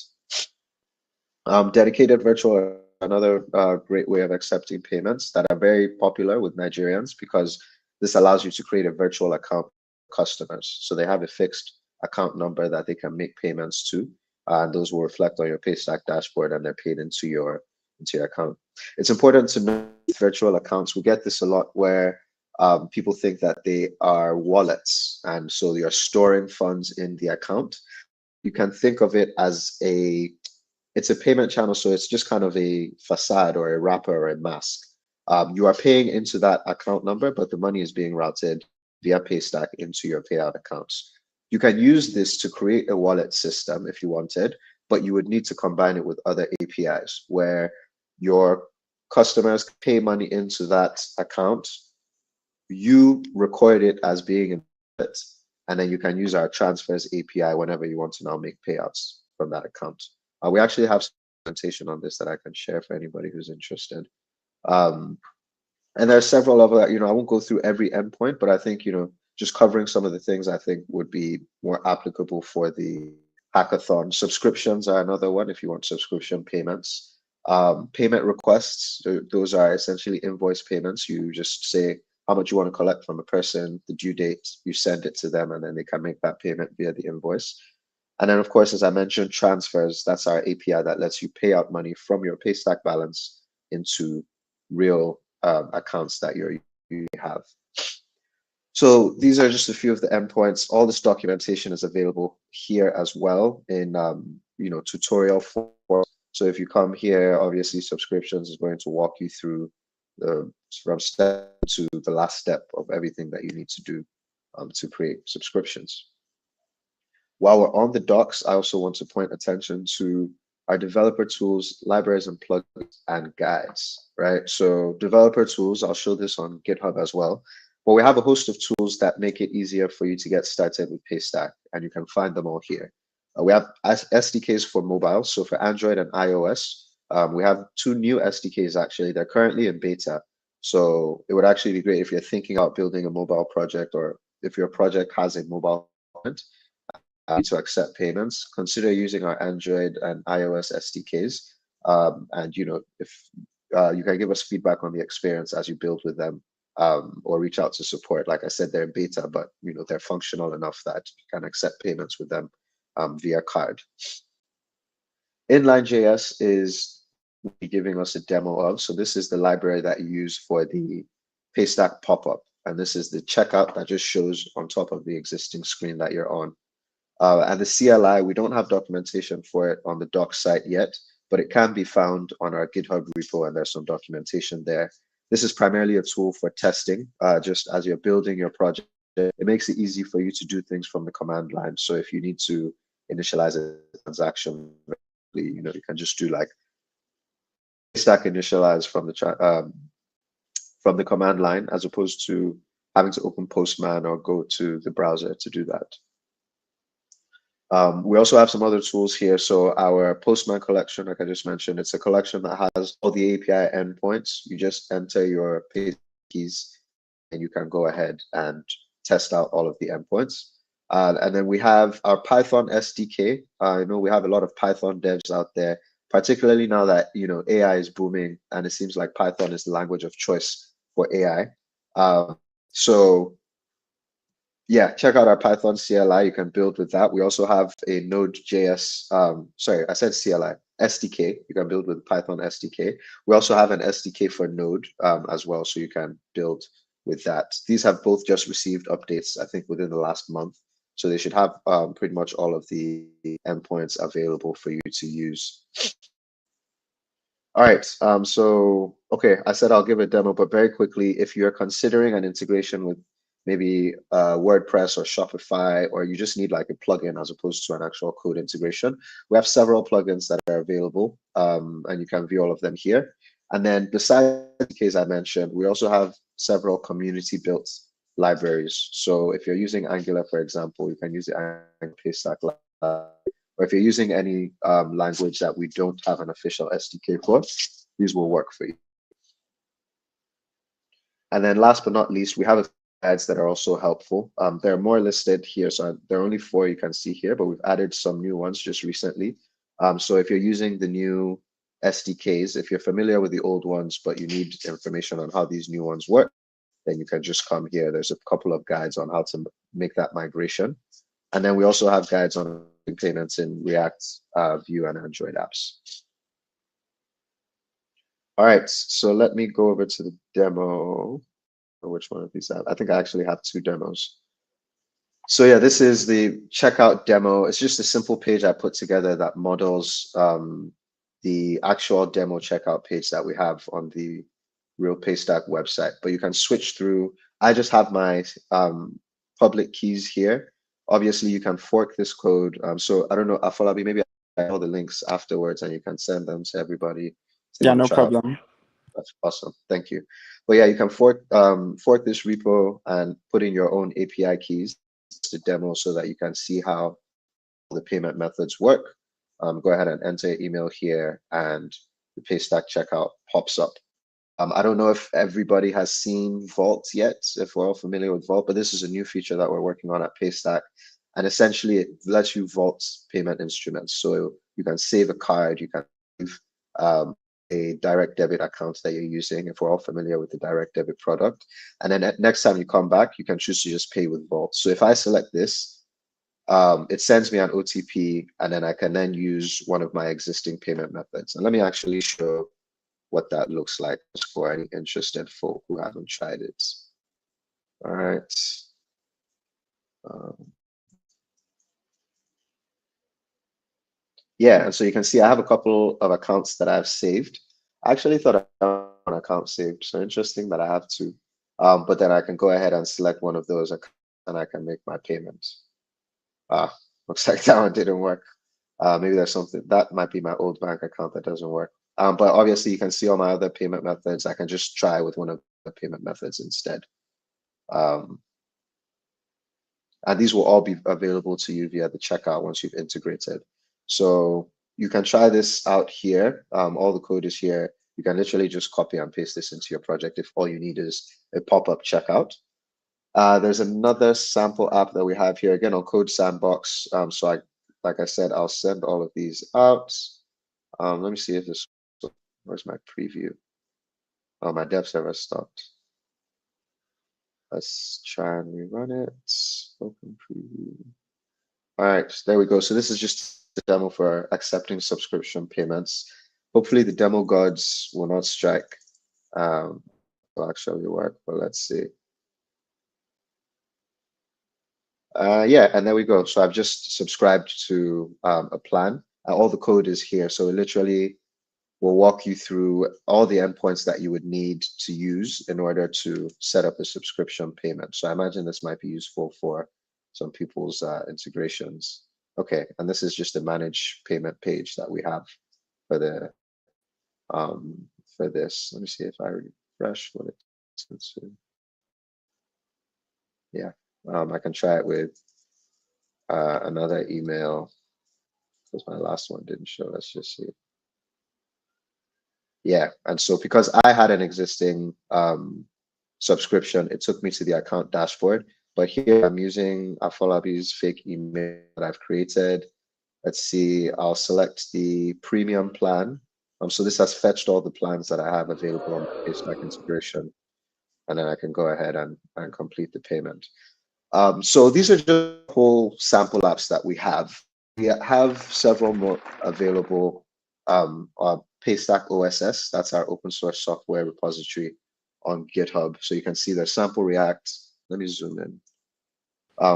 Dedicated virtual, another great way of accepting payments that are very popular with Nigerians, because this allows you to create a virtual account for customers. So they have a fixed account number that they can make payments to, and those will reflect on your Paystack dashboard, and they're paid into your account. It's important to know virtual accounts. We get this a lot where people think that they are wallets, and so you're storing funds in the account. You can think of it as it's a payment channel, so it's just kind of a facade or a wrapper or a mask. You are paying into that account number, but the money is being routed via Paystack into your payout accounts. You can use this to create a wallet system if you wanted, but you would need to combine it with other APIs where your customers pay money into that account. You record it as being in it, and then you can use our transfers API whenever you want to now make payouts from that account. We actually have some presentation on this that I can share for anybody who's interested. And there are several other, I won't go through every endpoint, but I think, just covering some of the things I think would be more applicable for the hackathon. Subscriptions are another one if you want subscription payments. Payment requests, those are essentially invoice payments. You just say how much you want to collect from a person, the due date, you send it to them, and then they can make that payment via the invoice. And then, of course, as I mentioned, transfers, that's our API that lets you pay out money from your Paystack balance into real accounts that you have. So these are just a few of the endpoints. All this documentation is available here as well in tutorial form. So if you come here, obviously subscriptions is going to walk you through from step to the last step of everything that you need to do to create subscriptions. While we're on the docs, I also want to point attention to our developer tools, libraries and plugins and guides, right? So developer tools, I'll show this on GitHub as well. But we have a host of tools that make it easier for you to get started with Paystack, and you can find them all here. We have SDKs for mobile. So for Android and iOS, we have 2 new SDKs actually. They're currently in beta. So it would actually be great if you're thinking about building a mobile project, or if your project has a mobile component to accept payments, consider using our Android and iOS SDKs. And if you can give us feedback on the experience as you build with them, or reach out to support. Like I said, they're in beta, but they're functional enough that you can accept payments with them via card. Inline.js is giving us a demo of. So this is the library that you use for the Paystack pop-up. And this is the checkout that just shows on top of the existing screen that you're on. And the CLI, we don't have documentation for it on the docs site yet, but it can be found on our GitHub repo, and there's some documentation there. This is primarily a tool for testing. Just as you're building your project, it makes it easy for you to do things from the command line. So if you need to initialize a transaction, you can just do like Paystack initialize from the from the command line, as opposed to having to open Postman or go to the browser to do that. We also have some other tools here. So our Postman collection, like I just mentioned, it's a collection that has all the API endpoints. You just enter your paste keys and you can go ahead and test out all of the endpoints. And then we have our Python SDK. I know we have a lot of Python devs out there, particularly now that AI is booming and it seems like Python is the language of choice for AI. So yeah, check out our Python CLI. You can build with that. We also have a Node.js, sorry, I said CLI, SDK. You can build with Python SDK. We also have an SDK for Node as well, so you can build with that. These have both just received updates, I think, within the last month. So they should have pretty much all of the endpoints available for you to use. All right, so, okay, I said I'll give a demo, but very quickly, if you're considering an integration with maybe WordPress or Shopify, or you just need like a plugin as opposed to an actual code integration, we have several plugins that are available, and you can view all of them here. And then besides the case I mentioned, we also have several community-built libraries. So if you're using Angular, for example, you can use the Angular Paystack library. Or if you're using any language that we don't have an official SDK for, these will work for you. And then last but not least, we have a few guides that are also helpful. There are more listed here, so there are only 4 you can see here, but we've added some new ones just recently. So if you're using the new SDKs, if you're familiar with the old ones, but you need information on how these new ones work, then you can just come here. There's a couple of guides on how to make that migration. And then we also have guides on payments in React, Vue, and Android apps. All right, so let me go over to the demo. Or which one of these I think I actually have 2 demos. So yeah, this is the checkout demo. It's just a simple page I put together that models the actual demo checkout page that we have on the Real Paystack website. But you can switch through. I just have my public keys here. Obviously, you can fork this code. So I don't know, Afolabi, maybe I have all the links afterwards and you can send them to everybody. Yeah, no problem. That's awesome. Thank you. But yeah, you can fork this repo and put in your own API keys to demo so that you can see how the payment methods work. Go ahead and enter your email here and the Paystack checkout pops up. I don't know if everybody has seen Vault yet, if we're all familiar with Vault, but this is a new feature that we're working on at Paystack. And essentially, it lets you vault payment instruments. So you can save a card, you can save a direct debit account that you're using, if we're all familiar with the direct debit product. And then next time you come back, you can choose to just pay with Vault. So if I select this, it sends me an OTP, and then I can then use one of my existing payment methods. And let me actually show what that looks like for any interested folk who haven't tried it. All right. Yeah, and so you can see I have a couple of accounts that I've saved. I actually thought I had one account saved, so interesting that I have 2. But then I can go ahead and select one of those and I can make my payments. Looks like that one didn't work. Maybe there's something, that might be my old bank account that doesn't work. But obviously you can see all my other payment methods. I can just try with one of the payment methods instead. And these will all be available to you via the checkout once you've integrated. So you can try this out here. All the code is here. You can literally just copy and paste this into your project if all you need is a pop-up checkout. There's another sample app that we have here, again, on Code Sandbox. So like I said, I'll send all of these out. Let me see if this, where's my preview? Oh, my dev server stopped. Let's try and rerun it. Open preview. All right, there we go. So this is just a demo for accepting subscription payments. Hopefully the demo gods will not strike. Will actually work, but let's see. Yeah, and there we go. So I've just subscribed to a plan. All the code is here. So it literally will walk you through all the endpoints that you would need to use in order to set up a subscription payment. So I imagine this might be useful for some people's integrations. Okay, and this is just a manage payment page that we have for the for this. Let me see if I refresh what it Yeah, I can try it with another email because my last one didn't show. Let's just see. Yeah, and so because I had an existing subscription, it took me to the account dashboard. But here I'm using Afolabi's fake email that I've created. Let's see, I'll select the premium plan. So this has fetched all the plans that I have available on the Paystack integration, and then I can go ahead and complete the payment. So these are just whole sample apps that we have. We have several more available. Paystack OSS, that's our open source software repository on GitHub. So you can see there's sample React. Let me zoom in.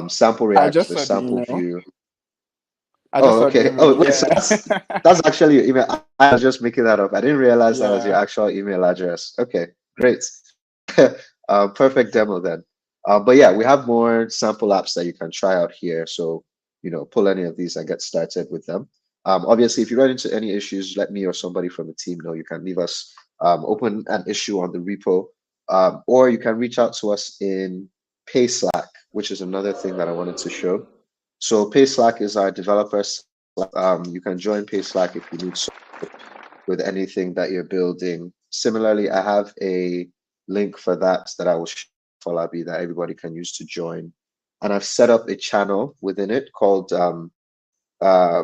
Sample I React, just there's saw the sample email. Vue. I just Oh, saw the okay. email. Oh, wait, so Yeah. that's actually your email. I was just making that up. I didn't realize that was your Yeah. actual email address. Okay, great. Perfect demo then. But yeah, we have more sample apps that you can try out here. So, pull any of these and get started with them. Obviously, if you run into any issues, let me or somebody from the team know. You can leave us open an issue on the repo, or you can reach out to us in PaySlack, which is another thing that I wanted to show. So PaySlack is our developers. You can join PaySlack if you need support with anything that you're building. Similarly, I have a link for that I will share for Labi that everybody can use to join. And I've set up a channel within it called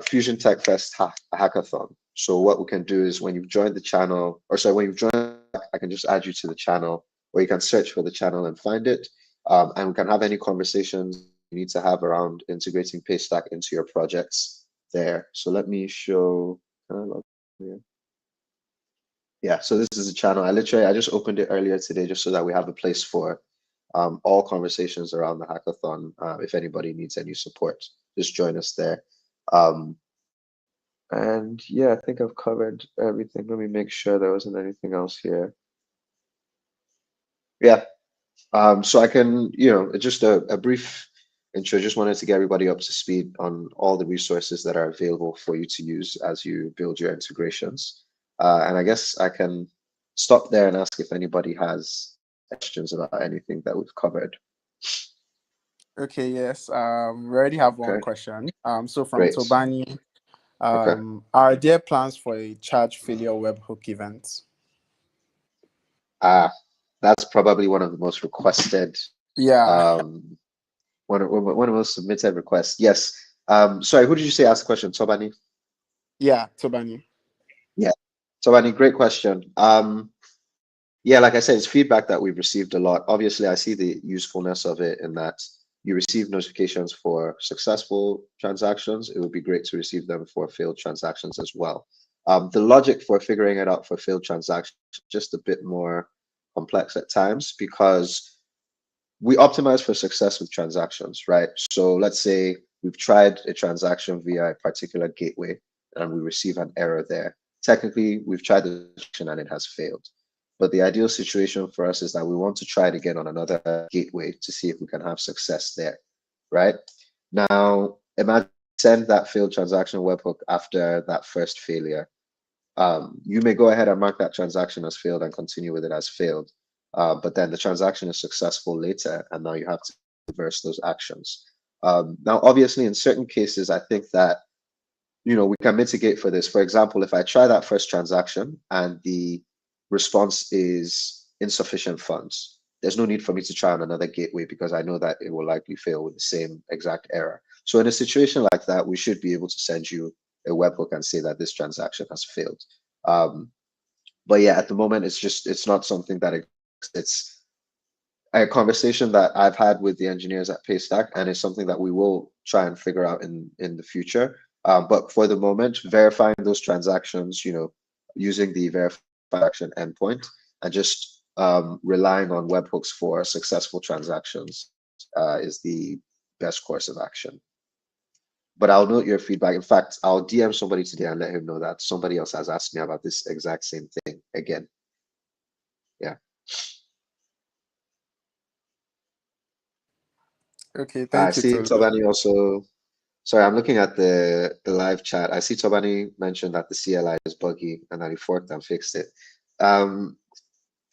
Fusion Tech Fest Hackathon. So what we can do is when you've joined the channel, or sorry, when you've joined, I can just add you to the channel, or you can search for the channel and find it. And we can have any conversations you need to have around integrating Paystack into your projects there. So let me show. Yeah, so this is a channel. I just opened it earlier today just so that we have a place for all conversations around the hackathon. If anybody needs any support, just join us there. And yeah, I think I've covered everything. Let me make sure there wasn't anything else here. Yeah, so I can, just a brief intro. Just wanted to get everybody up to speed on all the resources that are available for you to use as you build your integrations. And I guess I can stop there and ask if anybody has questions about anything that we've covered. Okay, yes. We already have one Okay, question. So from great. Tobani, Okay. are there plans for a charge failure webhook event? That's probably one of the most requested, Yeah. one of the most submitted requests. Yes. Sorry, who did you say asked the question? Tobani? Yeah, Tobani. Yeah. Tobani, great question. Yeah, like I said, it's feedback that we've received a lot. Obviously, I see the usefulness of it in that you receive notifications for successful transactions. It would be great to receive them for failed transactions as well. The logic for figuring it out for failed transactions is just a bit more complex at times because we optimize for success with transactions, right? So let's say we've tried a transaction via a particular gateway and we receive an error there. Technically, we've tried the transaction and it has failed. But the ideal situation for us is that we want to try it again on another gateway to see if we can have success there, right? Now, imagine send that failed transaction webhook after that first failure. You may go ahead and mark that transaction as failed and continue with it as failed. But then the transaction is successful later, and now you have to reverse those actions. Now, obviously, in certain cases, I think that we can mitigate for this. For example, if I try that first transaction and the response is insufficient funds, there's no need for me to try on another gateway because I know that it will likely fail with the same exact error. So in a situation like that, we should be able to send you a webhook and say that this transaction has failed. But yeah, at the moment, it's not something that it's a conversation that I've had with the engineers at Paystack, and it's something that we will try and figure out in the future. But for the moment, verifying those transactions, using the verification endpoint and just relying on webhooks for successful transactions is the best course of action. But I'll note your feedback. In fact, I'll DM somebody today and let him know that somebody else has asked me about this exact same thing again. Yeah. Okay, I thank you, see Tolu. Tobani also. Sorry, I'm looking at the live chat. I see Tobani mentioned that the CLI is buggy and that he forked and fixed it.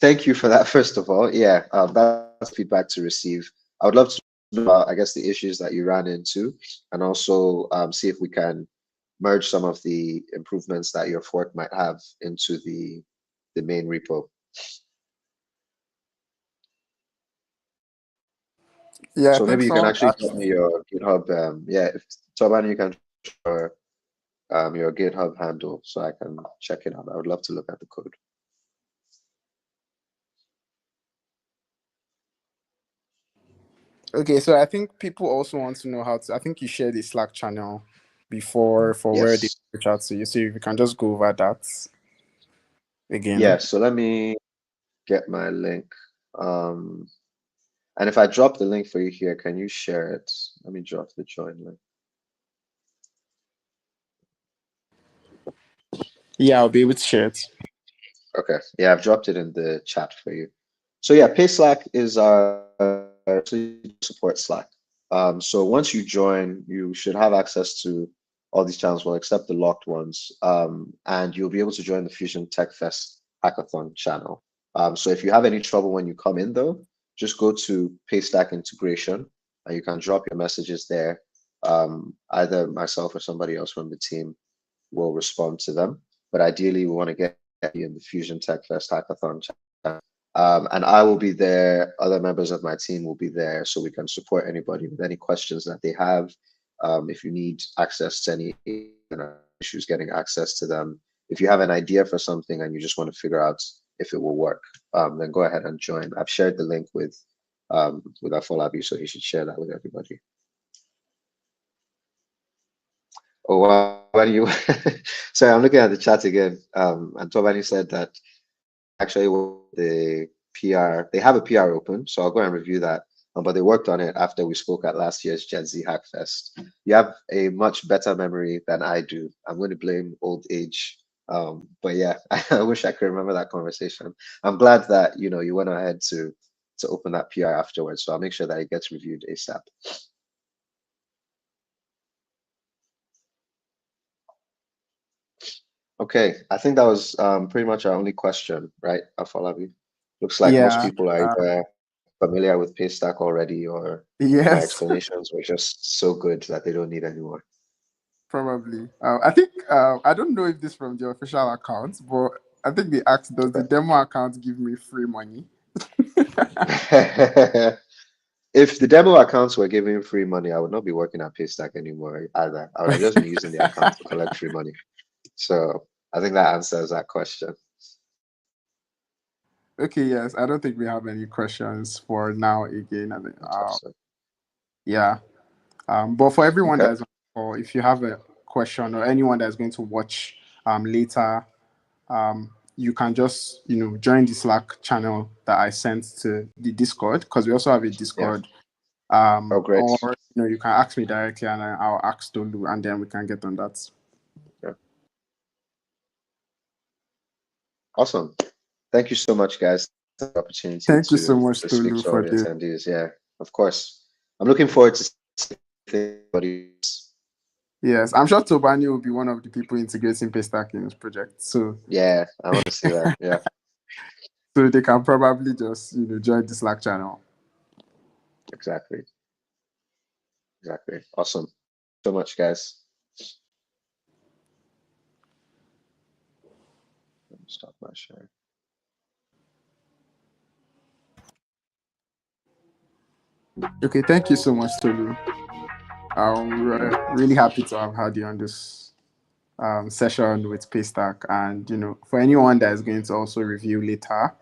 Thank you for that, first of all. Yeah, that's feedback to receive. I would love to know about, I guess, the issues that you ran into, and also see if we can merge some of the improvements that your fork might have into the main repo. Yeah, I So think maybe you can someone actually asked. drop me your GitHub. Yeah, if Toban, you can share your GitHub handle so I can check it out. I would love to look at the code. Okay, so I think people also want to know how to. I think you shared the Slack channel before for where they Yes. reach out to you. So if you can just go over that Yeah, again. so let me get my link. And if I drop the link for you here, can you share it? Let me drop the join link. Yeah, I'll be able to share it. Okay. Yeah, I've dropped it in the chat for you. So yeah, PaySlack is our support Slack. So once you join, you should have access to all these channels, well, except the locked ones. And you'll be able to join the Fusion Tech Fest Hackathon channel. So if you have any trouble when you come in, though, just go to PayStack integration, and you can drop your messages there. Either myself or somebody else from the team will respond to them. But ideally, we want to get you in the Fusion Tech Fest Hackathon channel. And I will be there. Other members of my team will be there, so we can support anybody with any questions that they have. If you need access to any issues getting access to them, if you have an idea for something and you just want to figure out if it will work, then go ahead and join. I've shared the link with Afolabi, so he should share that with everybody. Oh, what do you? Sorry, I'm looking at the chat again. And Tobani said that actually the PR, they have a PR open, so I'll go and review that. But they worked on it after we spoke at last year's Gen Z Hackfest. You have a much better memory than I do. I'm going to blame old age. But yeah, I wish I could remember that conversation. I'm glad that you went ahead to open that PR afterwards. So I'll make sure that it gets reviewed ASAP. Okay, I think that was pretty much our only question, right, Afolabi? Looks like most Yeah. people are either familiar with Paystack already, or my Yes. explanations were just so good that they don't need any more. Probably. I think I don't know if this from the official account, but I think they asked, "Does the demo account give me free money?" Okay. If the demo accounts were giving free money, I would not be working at Paystack anymore either. I would have just been using the account to collect free money. So I think that answers that question. Okay. Yes. I don't think we have any questions for now. Again, I think, Fantastic. yeah. But for everyone Okay. that's on the call, if you have a question or anyone that's going to watch later, you can just join the Slack channel that I sent to the Discord, because we also have a Yeah. Discord. Oh, great. Or you can ask me directly, and I'll ask Tolu, and then we can get on that. Yeah. Awesome. Thank you so much, guys, for the opportunity Thank you so to much, speak Tolu, to all for the this. attendees. Yeah, of course. I'm looking forward to seeing everybody. Yes, I'm sure Tobani will be one of the people integrating Paystack in his project. So, Yeah, I want to see that. Yeah, so they can probably just join the Slack channel. exactly. Exactly. Awesome. So much, guys. Let me stop my share. Okay, thank you so much, Tolu. We're really happy to have had you on this session with Paystack, and for anyone that is going to also review later,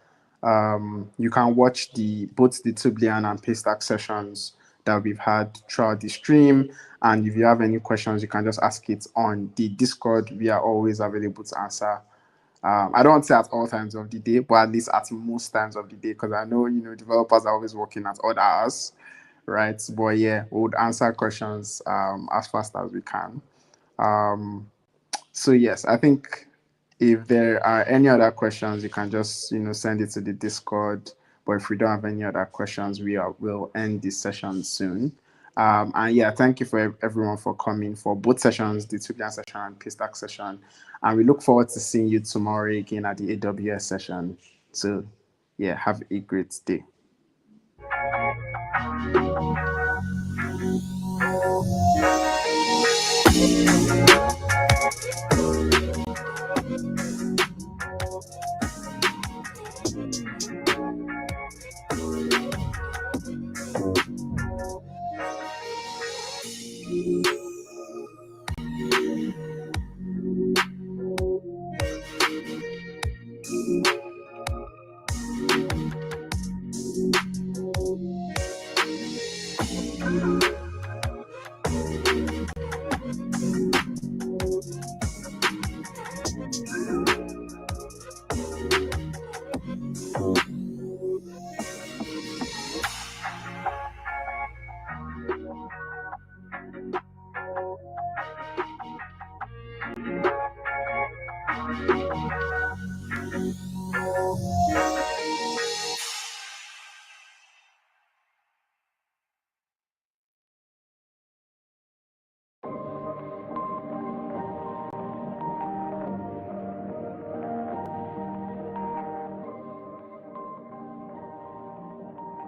you can watch both the Tublian and Paystack sessions that we've had throughout the stream. And if you have any questions, you can just ask it on the Discord. We are always available to answer. I don't say at all times of the day, but at least at most times of the day, because I know developers are always working at odd hours, right? But yeah, we would answer questions as fast as we can. Um, so yes, I think if there are any other questions, you can just send it to the Discord. But if we don't have any other questions, we'll end this session soon. And yeah, thank you for everyone for coming for both sessions, the Tubian session and Paystack session. And we look forward to seeing you tomorrow again at the AWS session. So Yeah, have a great day.